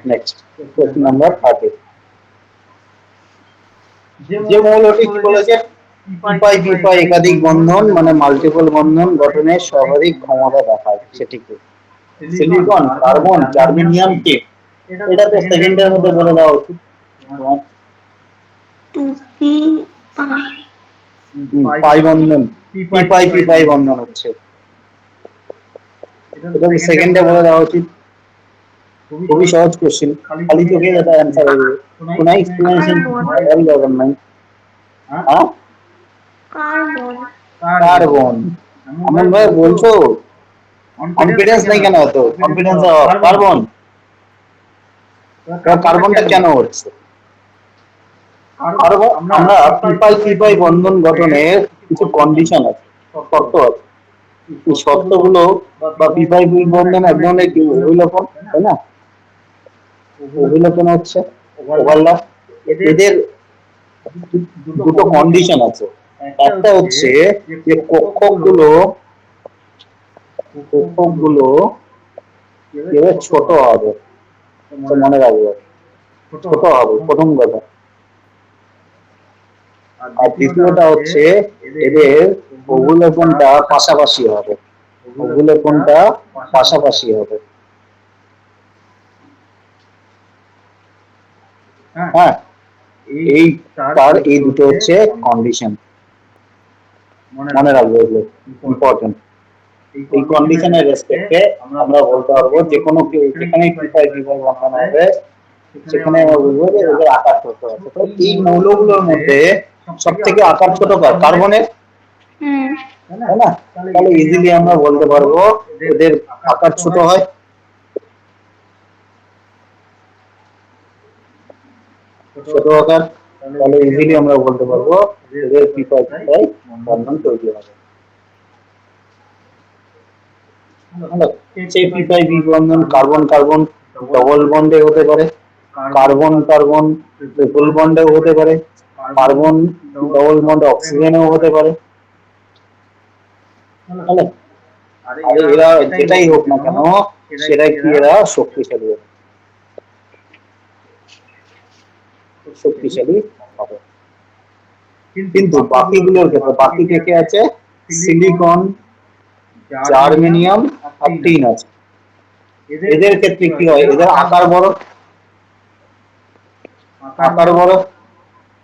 Next question number 30। যে মৌলটি কি বলেছে, p একাধিক বন্ধন মানে মাল্টিপল বন্ধন গঠনের সর্বাধিক ক্ষমতা দেখায়, সেটিকে সিলিকন, কার্বন, জার্মেনিয়াম, টিন। এটা তো সেকেন্ডের মধ্যে বলে দেওয়া উচিত। 2p পাই বন্ধন, p বন্ধন হচ্ছে, এটা তো সেকেন্ডে বলে দেওয়া উচিত। খুবই সহজ কোশ্চেন, খালি চোখে এটা অ্যান্সার হয়ে যাবে, কোনো এক্সপ্লেনেশন দরকার নাই। হ্যাঁ, কার্বন। কার্বন, এমন ভাবে বলছো, কনফিডেন্স নেই কেন, তো কনফিডেন্স কার্বন, কার্বনটা কেন হচ্ছে, কার্বন আমরা p বন্ধন গঠনের কিছু কন্ডিশন আছে, শর্ত আছে, এই শর্তগুলো বা p বন্ধন এক ধরনের কি অভিলেপন, তাই না? অভিলেপন হচ্ছে ওভারল্যাপ, এদের দুটো কন্ডিশন আছে। একটা হচ্ছে যে কক্ষকগুলো এবার ছোট হবে, তো মনে রাখবে, ছোট হবে প্রথম কথা। আর দ্বিতীয়টা হচ্ছে এদের অভিলেপনটা পাশাপাশি হবে, অভিলেপনটা পাশাপাশি হবে, হ্যাঁ, এই তার এই দুটো হচ্ছে কন্ডিশন, মনে রাখবে, এগুলো ইম্পর্টেন্ট। এই কন্ডিশনের রেসপেক্টে আমরা বলতে পারবো যে কোনো যেখানে p বন্ধন হবে, সেখানে আমরা বলবো যে এদের আকার ছোট আছে। তো এই মৌলগুলোর মধ্যে সব থেকে আকার ছোট কার্বনের, তাই না? তাহলে ইজিলি আমরা বলতে পারবো এদের আকার ছোট হয়, ছোট আকার, তাহলে ইজিলি আমরা বলতে পারবো এদের p বন্ধন তৈরি হবে। হলো সেই পি5 বন্ধন কার্বন কার্বন ডবল বন্ডে হতে পারে, কার্বন কার্বন ট্রিপল বন্ডেও হতে পারে, কার্বন ডবল বন্ড অক্সিজেনেও হতে পারে। হলো আর এরা যেটাই হোক না কেন সেটা কি এরা শক্তিশালী হবে, শক্তিশালী হবে। কিন্তু বাকিগুলোর ক্ষেত্রে বাকি কে কে আছে, সিলিকন, জার্মেনিয়াম আর টিন আছে। এদের ক্ষেত্রে কি হয়, এদের আকার বড়, আকার বড়,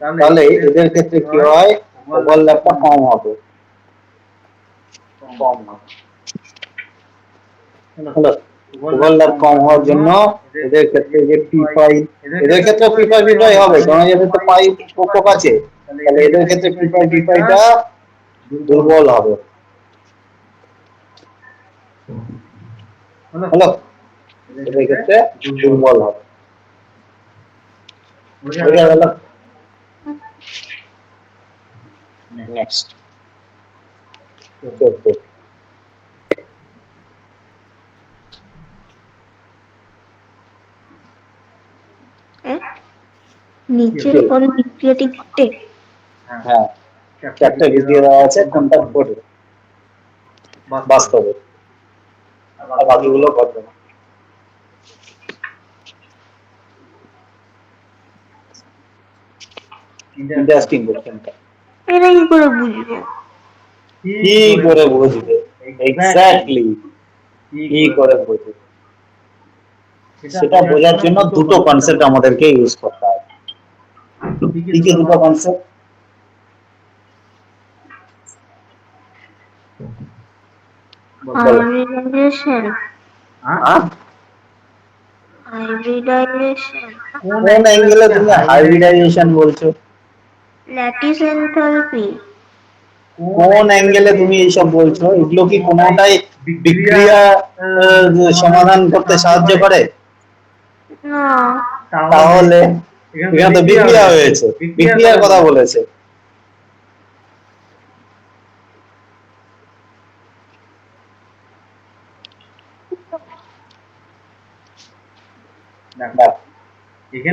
তাহলে এদের ক্ষেত্রে কি হয়, ওভারল্যাপটা কম হবে, কম হবে। হলো ওভারল্যাপ কম হওয়ার জন্য এদের ক্ষেত্রে যে পি5, এদের ক্ষেত্রে পি5 পি5 হবে কারণ এদের তো পাই পোক আছে, তাহলে এদের ক্ষেত্রে পি5 পি5টা দুর্বল হবে। হলো এদের ক্ষেত্রে দুর্বল হবে। বোঝা গেল? নেক্সট 14। নিচের কোন বিক্রিয়াটি ঘটে? হ্যাঁ, চারটে বিক্রিয়া দেওয়া আছে, কোনটা ঘটে বাস্তবে আর বাকিগুলো ঘটবে না। ইন্টারেস্টিং কোশ্চেনটা। এটা কি করে বুঝবো? কি করে বুঝবে? এক্স্যাক্টলি কি করে বুঝবে? সেটা বোঝার জন্য দুটো কনসেপ্ট আমাদেরকে ইউজ করতে হবে। কি কি দুটো কনসেপ্ট? হাইব্রিডাইজেশন, হ্যাঁ, হাইব্রিডাইজেশন, কোন অ্যাঙ্গেলে তুমি হাইব্রিডাইজেশন বলছো? Lattice enthalpy. কোন অ্যাঙ্গেলে তুমি এইসব বলছো? এগুলো কি কোনোটাই বিক্রিয়া সমাধান করতে সাহায্য করে? না, তাহলে এখানে তো বিক্রিয়া হয়েছে, বিক্রিয়ার কথা বলেছে।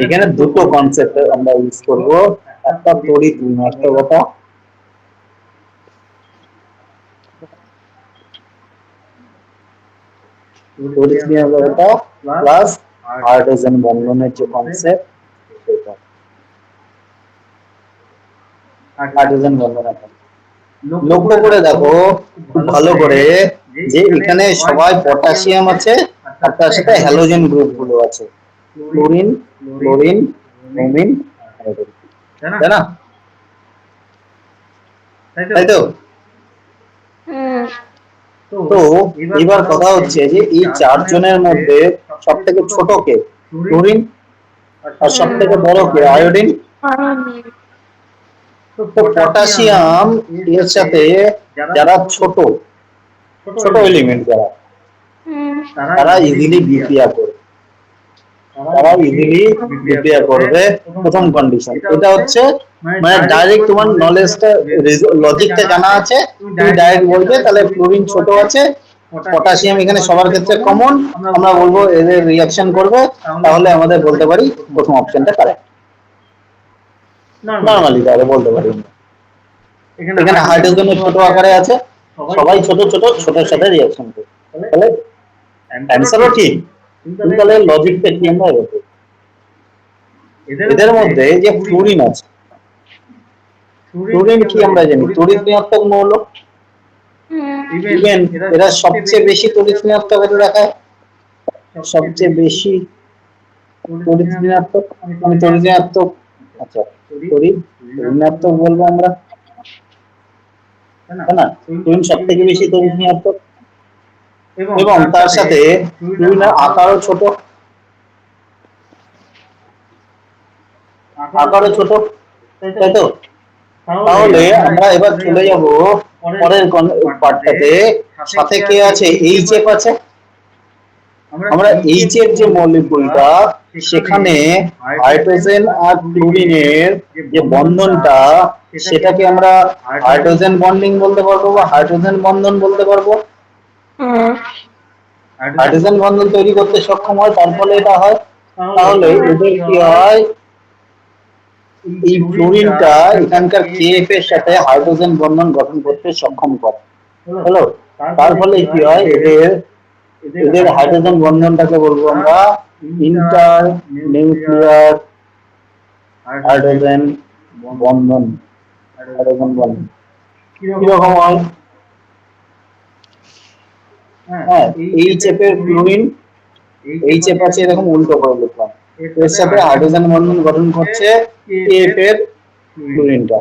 এখানে দুটো কনসেপ্ট আমরা ইউজ করব, একটা তড়িৎ ঋণাত্মকতা, তড়িৎ ঋণাত্মকতা প্লাস হাইড্রোজেন বন্ধনের যে কনসেপ্ট সেটা, হাইড্রোজেন বন্ধনের। লক্ষ্য করে দেখো খুব ভালো করে যে এখানে সবাই পটাশিয়াম আছে আর তার সাথে হ্যালোজেন গ্রুপ গুলো আছে, ক্লোরিন, ক্লোরিন, ব্রোমিন, হাইড্রোজেন, তাই না? তাই তো? তো এবার কথা হচ্ছে যে এই চারজনের মধ্যে সব থেকে ছোট কে? ক্লোরিন। আর সব থেকে বড় কে? আয়োডিন। তো পটাশিয়াম এর সাথে যারা ছোট ছোট এলিমেন্ট যারা, তারা ইজিলি বিক্রিয়া করে, তারা ইজিলি বিক্রিয়া করবে। প্রথম কন্ডিশন এটা হচ্ছে, মানে ডাইরেক্ট তোমার নলেজটা লজিকটা জানা আছে, তুমি ডাইরেক্ট বলবে তাহলে ক্লোরিন ছোট আছে, পটাশিয়াম এখানে সবার ক্ষেত্রে কমন, আমরা বলবো এদের রিঅ্যাকশন করবে, তাহলে আমাদের বলতে পারি প্রথম অপশনটা কারেক্ট। নরমালি তাহলে বলতে পারি। এখানে হাইড্রোজেন ছোট আকারে আছে, সবাই ছোট ছোট ছোটের সাথে রিঅ্যাকশন করে, তাহলে অ্যান্সারও ঠিক। কিন্তু তাহলে লজিকটা কি আমরা বলবো? এদের মধ্যে যে ফ্লুরিন আছে, ফ্লুরিন কি আমরা জানি তড়িৎ ঋণাত্মক মৌল, ইভেন এরা সবচেয়ে বেশি তড়িৎ ঋণাত্মকতা দেখায়, সবচেয়ে বেশি তড়িৎ ঋণাত্মক, আমি তড়িৎ ঋণাত্মক, আচ্ছা তড়িৎ ঋণাত্মক বলবো আমরা, তাই না? ফ্লুরিন সব থেকে বেশি তড়িৎ ঋণাত্মক এবং তার সাথে ফ্লুরিনের আকারও ছোট, আকারও ছোট, তাই তো? তাহলে আমরা এবার চলে যাব পরের পার্টটাতে। সাথে কে আছে? এইচএফ আছে। আমরা এইচএফ যে মলিকিউলটা, সেখানে হাইড্রোজেন আর ক্লোরিনের যে বন্ধনটা, সেটাকে আমরা হাইড্রোজেন বন্ডিং বলতে পারবো বা হাইড্রোজেন বন্ধন বলতে পারবো। হাইড্রোজেন বন্ধন তৈরি করতে সক্ষম হয়, তার ফলে এটা হয়। তাহলে এদের কি হয়, এই ফ্লোরিনটা এখানকার কেএফ এর সাথে হাইড্রোজেন বন্ধন গঠন করতে সক্ষম করে। হলো, তার ফলে কি হয়, এদের এদের হাইড্রোজেন বন্ধনটাকে বলবো আমরা ইন্টার নিউক্লিয়ার হাইড্রোজেন বন্ধন। হাইড্রোজেন বন্ধন কিরকম হয়? হ্যাঁ, এইচ এফ এর ফ্লোরিন, এইচ এফ আছে এরকম উল্টো করে লিখলাম, এর সাথে হাইড্রোজেন বন্ধন গঠন করছে কেএফ এর ফ্লোরিনটা।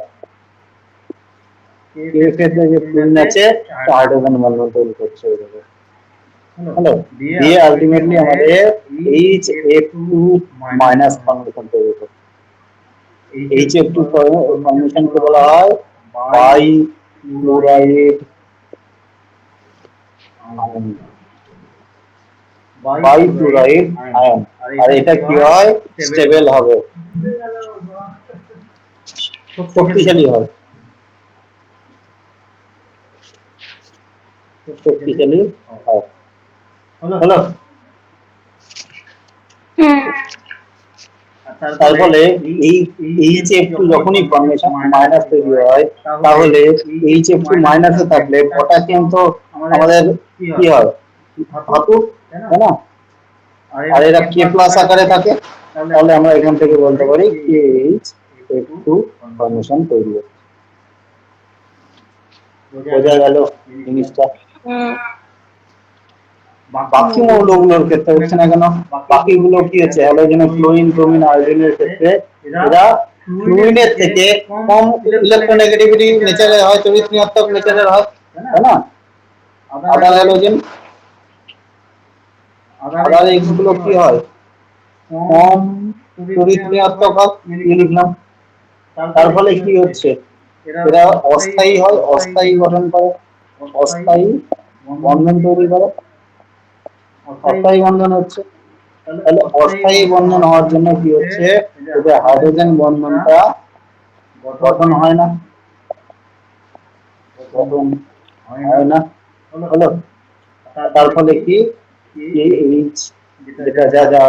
কেএফ এর যে ফ্লোরিন আছে হাইড্রোজেন বন্ধন তৈরি করছে এইভাবে। হ্যালো, দিয়ে আলটিমেটলি আমাদের H F two minus formation তৈরি করছে। এইচ এফ টু ফর্মেশনকে বলা হয় bifluoride ion. Bifluoride ion. আর এটা কি হয়, স্টেবল হবে, শক্তিশালী হয়, শক্তিশালী হয়। হলো, তার ফলে এই এইচ এফ টু যখনই ফর্মেশন মাইনাস তৈরি হয়, তাহলে এইচ এফ টু মাইনাসে থাকলে পটাশিয়াম তো আমাদের কি হয়, ধাতু, তাই না? আর এরা কে প্লাস আকারে থাকে, তাহলে আমরা এখান থেকে বলতে পারি কে এইচ এফ টু ফর্মেশন তৈরি হচ্ছে। বোঝা গেল জিনিসটা? বাকি মৌলগুলোর ক্ষেত্রে হচ্ছে না কেন? বাকিগুলো কি হচ্ছে, হ্যালোজেনে ফ্লোরিন, ব্রোমিন, আয়োডিনের ক্ষেত্রে এরা ফ্লুইনের থেকে কম ইলেকট্রোনেগেটিভিটি নেচারের হয়, তড়িৎ ঋণাত্মক নেচারের হয়, তাই না? আদার হ্যালোজেন, আদার এক্স গুলো কি হয়, কম তড়িৎ ঋণাত্মক হয়, লিখলাম। তার ফলে কি হচ্ছে, এরা অস্থায়ী হয়, অস্থায়ী গঠন করে, অস্থায়ী বন্ধন তৈরি করে, অস্থায়ী বন্ধন হচ্ছে। তাহলে অস্থায়ী বন্ধন হওয়ার জন্য কি হচ্ছে, এদের হাইড্রোজেন বন্ধনটা গঠন হয় না, গঠন হয় না। হলো, তার ফলে কি এইচ যেটা যা যা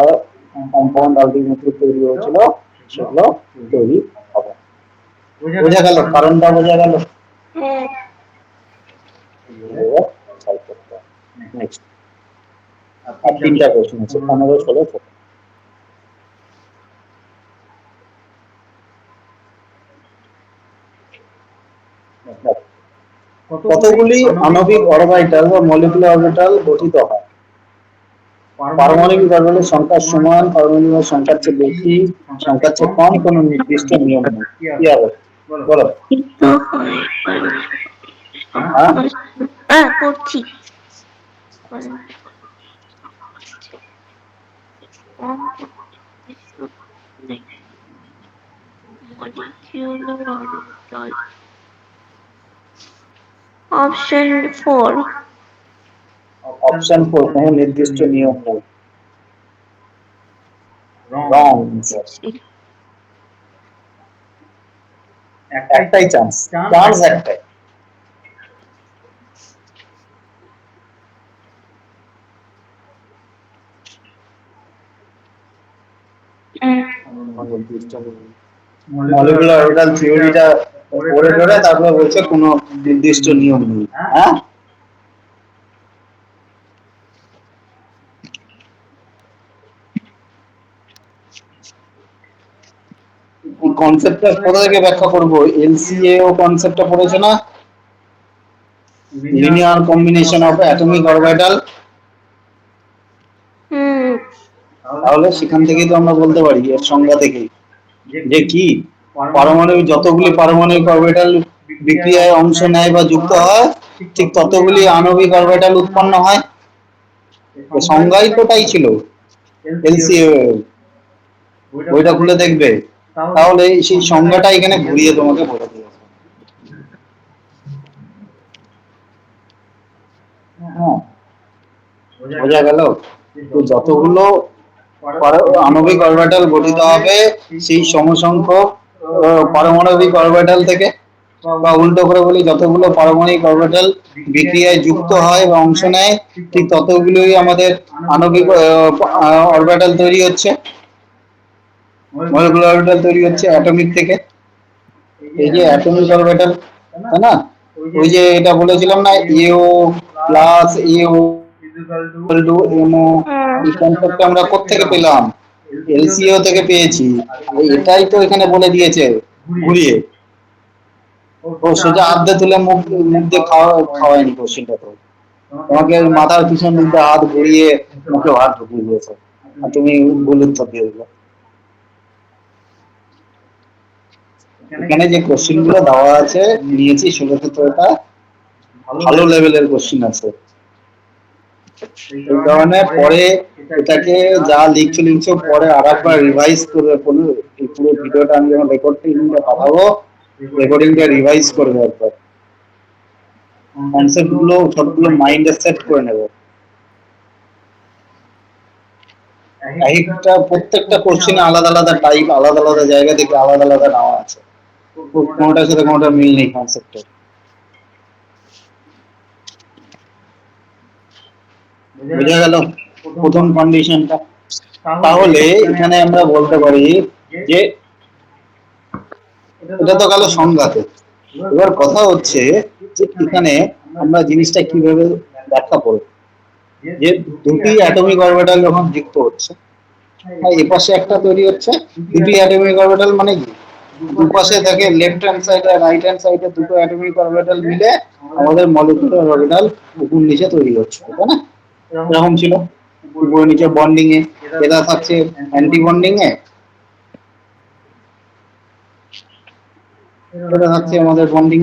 কম্পাউন্ড আলটিমেটলি তৈরি হয়েছিল সেগুলো তৈরি হবে। বোঝা গেল? কারণটা বোঝা গেল? নেক্সট আর তিনটা কোশ্চেন আছে, 15, 16, 17। কতগুলি আণবিক অরবিটাল বা মলিকুলার অরবিটাল গঠিত হয়? পারমাণবিক অরবিটালের সংখ্যার সমান, পারমাণবিক সংখ্যার চেয়ে বেশি, সংখ্যার চেয়ে কম, কোনো নির্দিষ্ট নিয়ম নেই। কি হবে বলো? হ্যাঁ, করছি। অপশন 4। অপশন 4, কোনো নির্দিষ্ট নিয়ম নেই। রং। একটাই চান্স, চান্স একটাই। মলিকুলার অরবিটাল থিওরিটা পড়ে পড়ে তারপরে বলছে কোনো নির্দিষ্ট নিয়ম নেই। হ্যাঁ, এই কনসেপ্টটা কোথা থেকে ব্যাখ্যা করব? এলসিএও কনসেপ্টটা পড়েছে না, linear combination of atomic orbital. তাহলে সেখান থেকেই তো আমরা বলতে পারি, এর সংজ্ঞা থেকেই, যে কি পারমাণবিক যতগুলি পারমাণবিক অরবিটাল বিক্রিয়ায় অংশ নেয় বা যুক্ত হয়, ঠিক ততগুলি আণবিক অরবিটাল উৎপন্ন হয়। সংজ্ঞাই তোটাই ছিল এলসিএ, বইটা খুলে দেখবে, তাহলে সেই সংজ্ঞাটা এখানে ঘুরিয়ে তোমাকে বলে দিয়েছে। হ্যাঁ, বোঝা গেল? তো যতগুলো আণবিক অরবিটাল গঠিত হবে সেই সমসংখ্যক পারমাণবিক অরবিটাল থেকে, বা উল্টো করে বলি, যতগুলো পারমাণবিক অরবিটাল বিক্রিয়ায় যুক্ত হয় বা অংশ নেয়, ঠিক ততগুলোই আমাদের আণবিক অরবিটাল তৈরি হচ্ছে, মলিকুলার অরবিটাল তৈরি হচ্ছে অ্যাটমিক থেকে। এই যে অ্যাটমিক অরবিটাল, তাই না? ওই যে এটা বলেছিলাম না, এও প্লাস এও ইকুয়াল টু এমও, এই কনসেপ্টটা আমরা কোত্থেকে পেলাম? এলসিও থেকে পেয়েছি। আর এটাই তো এখানে বলে দিয়েছে ঘুরিয়ে। ও সোজা হাত দিয়ে তুলে মুখ মুখ দিয়ে খাওয়ায়নি কোশ্চেনটা তো, তোমাকে মাথার পিছন দিকে হাত ঘুরিয়ে মুখে হাত ঢুকিয়ে দিয়েছে, আর তুমি ভুল উত্তর দিয়ে দিলে। এখানে যে কোশ্চেন গুলো দেওয়া আছে নিয়েছি 16-17টা, ভালো লেভেলের কোশ্চেন আছে। এই কারণে পরে এটাকে যা লিখছো পরে আর একবার রিভাইজ করবে, এই পুরো ভিডিওটা আমি যখন রেকর্ডিংটা পাঠাবো, রেকর্ডিংটা রিভাইজ করবে একবার, কনসেপ্ট গুলো সবগুলো মাইন্ডে সেট করে নেবে। একটা প্রত্যেকটা কোশ্চেনে আলাদা আলাদা টাইপ, আলাদা আলাদা জায়গা থেকে আলাদা আলাদা নেওয়া আছে, কোনোটার সাথে কোনোটা মিল নেই কনসেপ্টে। বোঝা গেল প্রথম কন্ডিশনটা? তাহলে এখানে আমরা বলতে পারি যে এটা তো গেল সংজ্ঞাতে। এবার কথা হচ্ছে যে এখানে আমরা জিনিসটা কিভাবে ব্যাখ্যা করব, যে দুটি অ্যাটমিক অরবিটাল যখন যুক্ত হচ্ছে, এই পাশে একটা তৈরি হচ্ছে, দুটি অ্যাটমিক অরবিটাল মানে কি, দুপাশে থাকে লেফট হ্যান্ড সাইড আর রাইট হ্যান্ড সাইডে দুটো অ্যাটমিক অরবিটাল মিলে আমাদের মলিকুলার অরবিটাল উপর নিচে তৈরি হচ্ছে, তাই না? এরকম ছিল উপর নিচে বন্ডিং এ, এটা থাকছে অ্যান্টি বন্ডিং এ, এটা থাকছে আমাদের বন্ডিং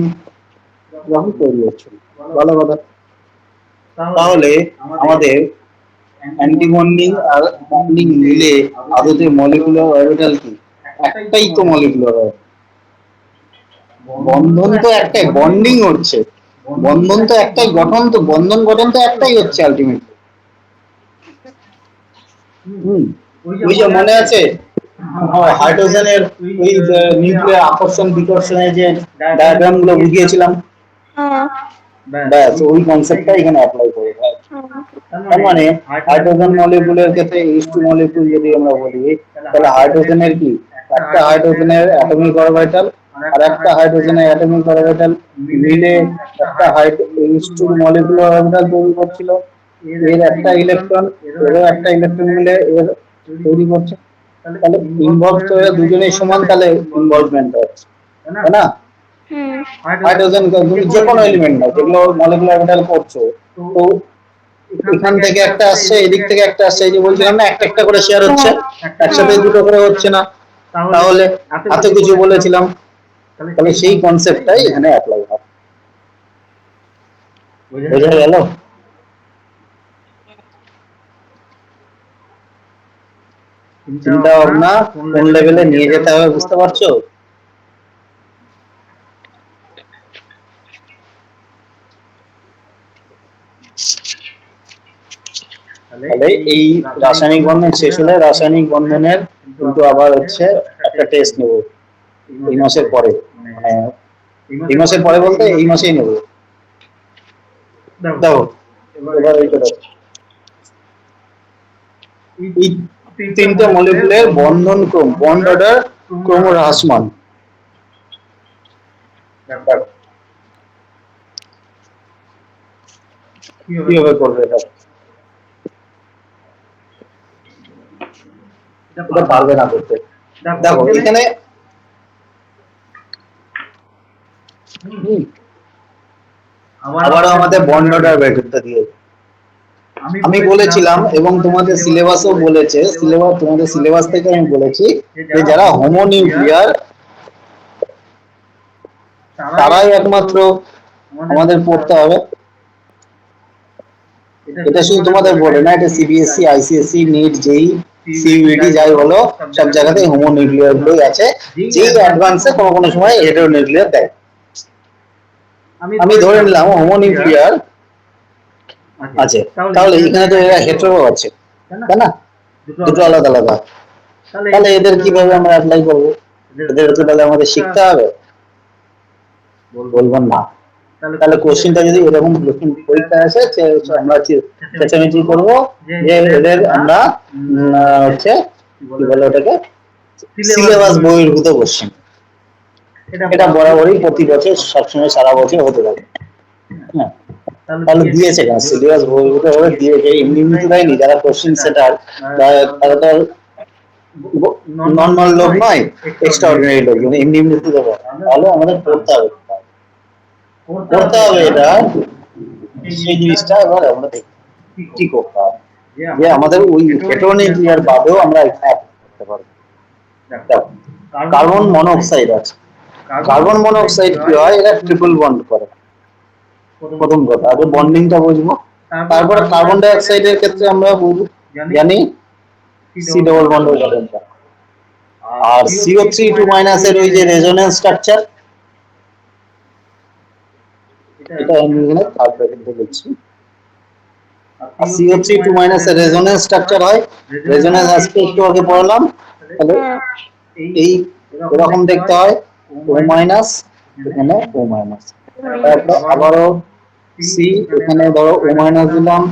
যখন তৈরি হচ্ছে। ভালো কথা। তাহলে আমাদের অ্যান্টি বন্ডিং আর বন্ডিং মিলে আদতে মলিকুলার অরবিটাল কি? একটাই তো মলিকুলার অরবিটাল। বন্ধন তো একটাই, বন্ডিং হচ্ছে, বন্ধন তো একটাই, গঠন তো, বন্ধন গঠন তো একটাই হচ্ছে আলটিমেটলি। ওই যে মনে আছে হাইড্রোজেনের ওই নিউক্লিয়ার আকর্ষণ বিকর্ষণের যে ডায়াগ্রাম গুলো বুঝিয়েছিলাম, ব্যাস ওই কনসেপ্টটা এখানে অ্যাপ্লাই করে। তার মানে হাইড্রোজেন মলিকুলের ক্ষেত্রে H2 মলিকুল যদি আমরা বলি, তাহলে হাইড্রোজেনের কি, একটা হাইড্রোজেনের অ্যাটমিক অরবিটাল আর একটা হাইড্রোজেনের অ্যাটমিক অরবিটাল মিলে একটা H2 মলিকুলার অরবিটাল তৈরি করছিল, এর একটা ইলেকট্রন এরও একটা ইলেকট্রন মিলে এর তৈরি করছে, তাহলে ইনভলভ তো দুজনেই সমান, তাহলে ইনভলভমেন্ট হচ্ছে, তাই না? হাইড্রোজেন যে কোনো এলিমেন্ট না, যেগুলো মলিকুলার অরবিটাল করছে, তো এখান থেকে একটা আসছে, এদিক থেকে একটা আসছে, এই যে বলছিলাম না একটা একটা করে শেয়ার হচ্ছে, একসাথে দুটো করে হচ্ছে না, তাহলে এত কিছু বলেছিলাম, তাহলে সেই কনসেপ্টটাই এখানে অ্যাপ্লাই হয়। বোঝা গেল? চিন্তা ভাবনা কোন লেভেলে নিয়ে যেতে হবে বুঝতে পারছো? তাহলে এই রাসায়নিক বন্ধন শেষ হলে রাসায়নিক বন্ধনের কিন্তু আবার হচ্ছে একটা টেস্ট নেব এই মাসের পরে, মানে এই মাসের পরে বলতে এই মাসেই নেব। দেখো এবার এইটা এই তিনটা মলিকুলের বন্ধন ক্রম, বন্ড অর্ডার ক্রমহ্রাসমান। দেখো কিভাবে করবে এটা, এটা পারবে না করতে। দেখো এখানে আবারও আমাদের বন্ড অর্ডার বের করতে দিয়েছে। আমি বলেছিলাম এবং তোমাদের সিলেবাসও বলেছে, তোমাদের সিলেবাস থেকে আমি বলেছি যে যারা হোমোনিউক্লিয়ার তারাই একমাত্র আমাদের পড়তে হবে। এটা শুধু তোমাদের বলে না, এটা সিবিএসসি, আইসিএসসি, নিট, জেই, সিইউটি যাই বলো, সব জায়গাতেই হোমোনিউক্লিয়ার গুলোই আছে, যেই অ্যাডভান্সে কোনো কোনো সময় হেটেরোনিউক্লিয়ার দেয়। আমি ধরে নিলাম হোমোনিউক্লিয়ার আছে, তাহলে এখানে তো এরা হেটেরো আছে, তাই না? দুটো আলাদা আলাদা, তাহলে এদের কিভাবে আমরা অ্যাপ্লাই করবো? এদের তো তাহলে আমাদের শিখতে হবে। বলবো না। তাহলে কোশ্চেনটা যদি এরকম পরীক্ষা আসে আমরা চেঁচামেচি করবো যে এদের আমরা হচ্ছে কি বলে ওটাকে সিলেবাস বহির্ভূত কোশ্চেন। এটা বরাবরই প্রতি বছর সবসময় সারা বছর হতে থাকে। হ্যাঁ, তাহলে দিয়েছে কেন সিলেবাস বহির্ভূত ভাবে দিয়েছে, এমনি এমনি তো দেয়নি। যারা কোশ্চেন সেটার তারা তো নর্মাল লোক নয়, এক্সট্রা অর্ডিনারি লোক, মানে এমনি এমনি তো দেবে। তাহলে আমাদের পড়তে হবে, করতে হবে এটা, সেই জিনিসটা এবার আমরা দেখি কি করতে হবে, যে আমাদের ওই হেটেরোনিউক্লিয়ার বাদেও আমরা এখানে করতে পারবো। কার্বন মনোক্সাইড আছে, কার্বন মনোক্সাইড কি হয়, এটা ট্রিপল বন্ড করে। প্রথম কথা আগে বন্ডিংটা বুঝবো, তারপরে কার্বন ডাই অক্সাইডের ক্ষেত্রে আমরা জানি সি ডবল বন্ড হয়ে যাবে। আর CO3 2- এর ওই যে রেজোন্যান্স স্ট্রাকচার, এটা আমি এখানে থার্ড ব্র্যাকেটে লিখছি। CO3 2- এর রেজোন্যান্স স্ট্রাকচার হয়, রেজোন্যান্স আজকে একটু আগে পড়লাম। তাহলে এই এরকম দেখতে হয়, O-, এখানে O-, তারপর আবারও সি, এখানে ধরো O- দিলাম,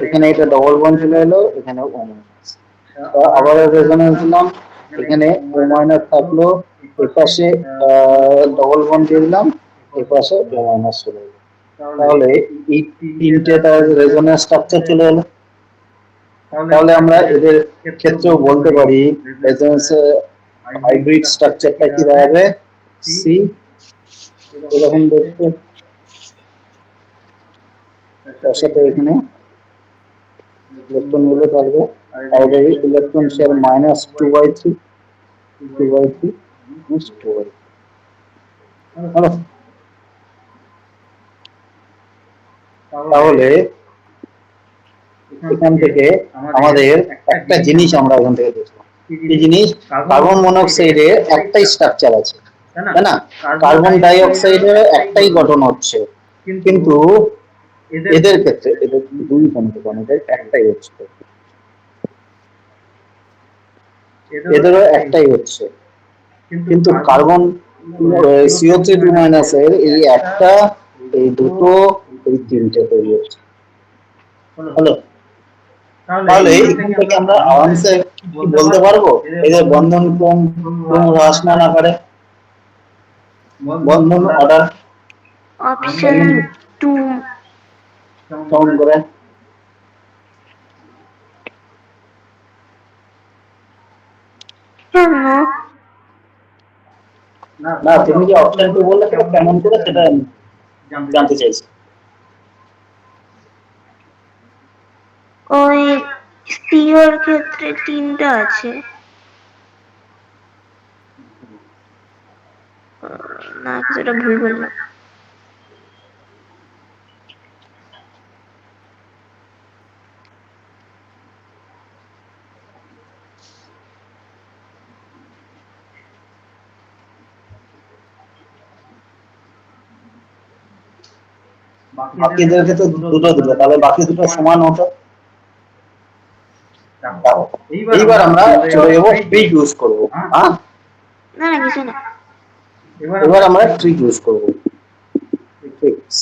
এখানে এটা ডবল বন্ড চলে এলো, এখানে O-, আবারও রেজোন্যান্স দিলাম, এখানে O- থাকলো, এপাশে ডবল বন্ড দিয়ে দিলাম, এপাশে O- চলে এলো। তাহলে এই তিনটে তার রেজোন্যান্স স্ট্রাকচার চলে এলো। তাহলে আমরা এদের ক্ষেত্রেও বলতে পারি রেজোন্যান্স হাইব্রিড স্ট্রাকচারটা কি দাঁড়াবে, সি এরকম দেখতে, তার সাথে এখানে ইলেকট্রন গুলো থাকবে, আর ইলেকট্রন শেয়ার -2/3 2/3 2/3। তাহলে এখান থেকে আমাদের একটা জিনিস আমরা এখান থেকে দেখলাম, এই জিনিস কার্বন মনোক্সাইডের একটাই স্ট্রাকচার আছে, তাই না? কার্বন ডাই অক্সাইডের একটাই গঠন হচ্ছে, কিন্তু এদের ক্ষেত্রে এদের দুই ঘনকের একটাই হচ্ছে, এদেরও একটাই হচ্ছে, কিন্তু কার্বন CO3 2- এর এই একটা, এই দুটো, এই তিনটে তৈরি হচ্ছে। হলো? তাহলে এখান থেকে আমরা আরামসে কি বলতে পারবো, এদের বন্ধন ক্রম হ্রাসমান আকারে, বন্ধন অর্ডার অপশন 2 কেমন করে? কেন? না, তুমি যে অপশন 2 বললে সেটা কেমন করে সেটা জানতে চাইছি। ওই সিওর ক্ষেত্রে 3টা আছে, না কিছুটা ভুল বললাম। বাকিদের ক্ষেত্রে দুটো দুটো, তাহলে বাকি দুটো সমান হতো। এইবার আমরা চলে যাবো ট্রিক ইউজ করবো। হ্যাঁ, না না কিছু না। এবার আমরা ট্রিক ইউজ করবো। ট্রিক্স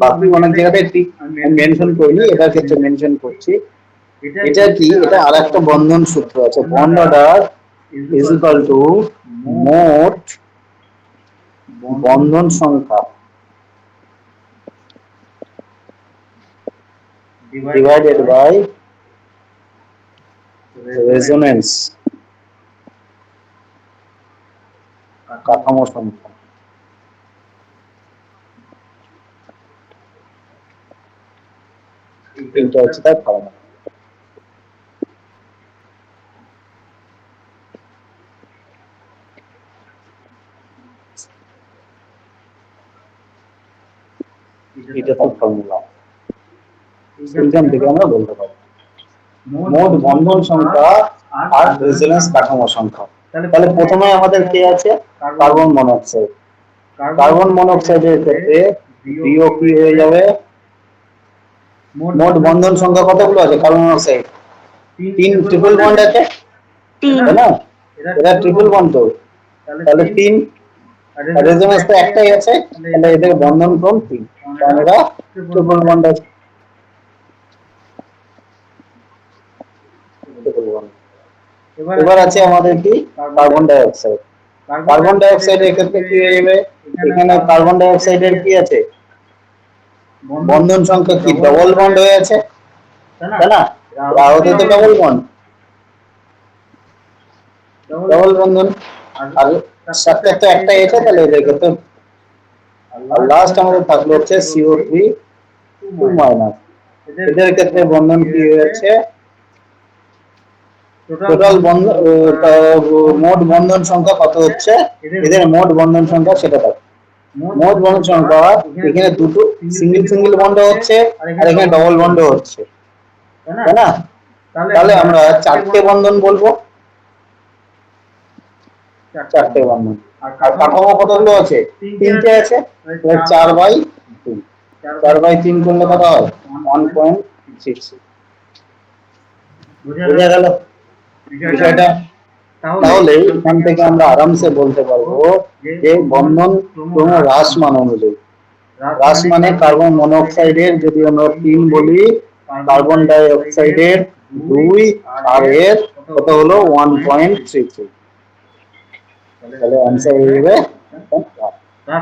বাকি অনেক জায়গাতে ট্রিক আমি মেনশন করিনি, এটার ক্ষেত্রে মেনশন করছি। এটা কি, এটা আরেকটা বন্ধন সূত্র আছে, bond order is equal to মোট বন্ধন সংখ্যা divided by resonance কাঠামো সংখ্যা। এটা হচ্ছে তার ফর্মুলা। এটা তার ফর্মুলা, সেইখান থেকে আমরা বলতে পারি মোট বন্ধন সংখ্যা আর রেজোন্যান্স কাঠামো সংখ্যা। তাহলে প্রথমে আমাদের কে আছে, কার্বন মনোক্সাইড। কার্বন মনোক্সাইডের ক্ষেত্রে বিও কি হয়ে যাবে, মোট বন্ধন সংখ্যা কতগুলো আছে কার্বন মনোক্সাইড, 3 ট্রিপল বন্ড আছে, তাই না? এটা ট্রিপল বন্ড, তো তাহলে 3 আর রেজোনেন্স তো একটাই আছে, তাহলে এদের বন্ধন ক্রম 3, কারণ এরা ট্রিপল বন্ড আছে। এবার আছে আমাদের কি carbon die oxide. Carbon die অক্সাইডের ক্ষেত্রে কি হয়ে যাবে, এখানে কার্বন ডাই অক্সাইডের কি আছে, বন্ধন সংখ্যা কি ডবল বন্ড হয়ে আছে, তাই না? রাহতে তো ডবল বন্ড, ডবল বন্ধন, আর সাথে তো একটাই আছে, তাহলে এদের ক্ষেত্রে আর লাস্ট আমাদের থাকলো হচ্ছে CO3 2 মাইনাস। এদের ক্ষেত্রে বন্ধন কি হয়েছে, টোটাল বন্ধন মোট বন্ধন সংখ্যা কত হচ্ছে, এদের মোট বন্ধন সংখ্যা সেটা থাকে। মোট বন্ধন সংখ্যা এখানে দুটো সিঙ্গেল সিঙ্গেল বন্ড হচ্ছে, আর এখানে ডবল বন্ড হচ্ছে, তাই না? তাহলে আমরা চারটে বন্ধন বলবো, চারটে বন্ধন। আর কাঠামো কতগুলো আছে, তিনটে আছে, 4/2, 4/3 করলে কত হয় 1.6। বোঝা গেল বিষয়টা? তাহলে এখান থেকে আমরা আরামসে বলতে পারবো যে বন্ধন ক্রম হ্রাসমান অনুযায়ী, হ্রাস মানে কার্বন মনোক্সাইডের যদি আমরা 3 বলি, কার্বন ডাই অক্সাইডের 2, আর এর কত হলো 1.33। তাহলে आंसर হয়ে যাবে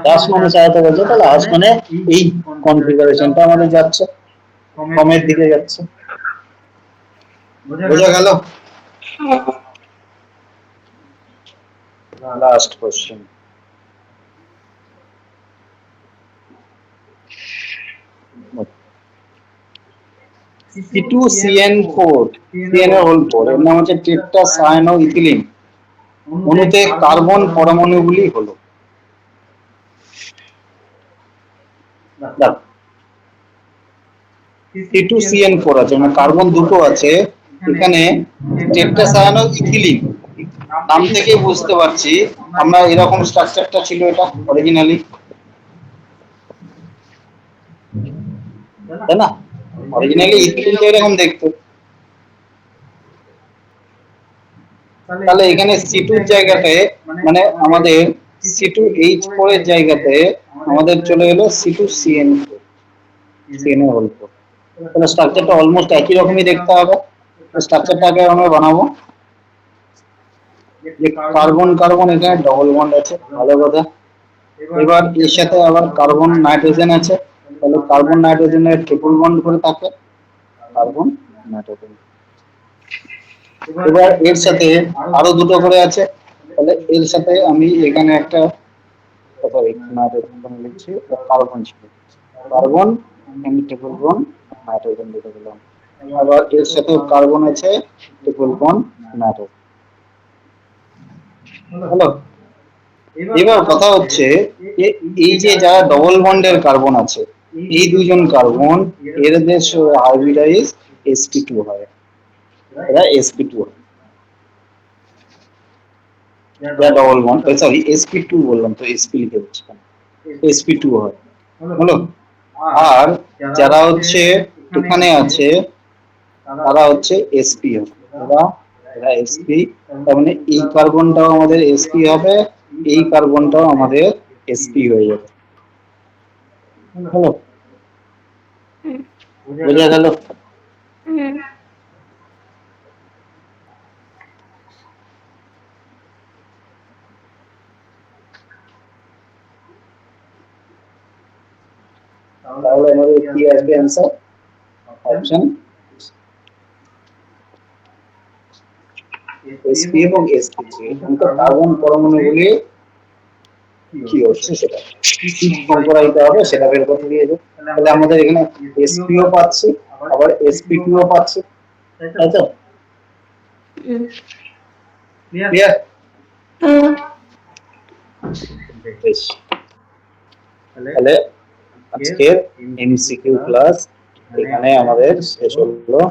হ্রাস মানে চাইতে বলছে, তাহলে হ্রাস মানে এই কনফিগারেশনটা আমাদের যাচ্ছে, কমের দিকে যাচ্ছে। বোঝা গেল? লাস্ট কোশ্চেন, C2CN4, CnO4 এর নাম হচ্ছে টেট্রাসায়ানোইথিলিন অণুতে কার্বন পরমাণুগুলি হলো, C2CN4 আছে, মানে কার্বন দুটো আছে এখানে, টেট্রাসায়ানোইথিলিন নাম থেকে বুঝতে পারছি আমরা এরকম স্ট্রাকচারটা ছিল এটা অরিজিনালি, তাই না? অরিজিনালি ইথিলিনটা এরকম দেখতে, তাহলে এখানে C2 এর জায়গাতে মানে আমাদের C2H4 এর জায়গাতে আমাদের চলে এলো C2CN4, CnO4। তাহলে স্ট্রাকচারটা অলমোস্ট একই রকমই দেখতে হবে। স্ট্রাকচারটাকে আমরা বানাবো যে কার্বন কার্বন এখানে ডবল বন্ড আছে, ভালো কথা। এবার এর সাথে আবার কার্বন নাইট্রোজেন আছে, তাহলে কার্বন নাইট্রোজেনের ট্রিপল বন্ড করে থাকে, কার্বন নাইট্রোজেন। এবার এর সাথে আরো দুটো করে আছে, তাহলে এর সাথে আমি এখানে একটা নাইট্রোজেন লিখছি, কার্বন ছিল, কার্বন এখানে ট্রিপল বন্ড নাইট্রোজেন লিখে দিলাম। আবার এর সাথে কার্বন আছে, ট্রিপল বন্ড নাইট্রোজেন। হ্যালো, এবার কথা হচ্ছে এই যে যারা ডবল বন্ডের কার্বন আছে, এই দুজন কার্বন এদের হাইব্রিডাইজ sp2 হয়, এরা sp2 হয়, এরা ডবল বন্ড, সরি sp2 বললাম তো, sp লিখে দিচ্ছি, sp2 হয়, হলো। আর যারা হচ্ছে এখানে আছে তারা হচ্ছে sp হয়, এরা sp, তার মানে এই কার্বনটাও আমাদের sp হবে, এই কার্বনটাও আমাদের sp হয়ে যাবে, হলো? বোঝা গেল? তাহলে আমাদের কি আসবে অ্যান্সার? অপশন sp এবং sp3। কিন্তু কার্বন পরমাণুগুলি কি হচ্ছে সেটা কি সংকরাইতে হবে সেটা বের করতে দিয়েছে। তাহলে আমাদের এখানে sp-ও পাচ্ছি, আবার sp2-ও পাচ্ছি, তাই তো? ক্লিয়ার? বেশ, তাহলে আজকের MCQ ক্লাস এখানে আমাদের শেষ হলো।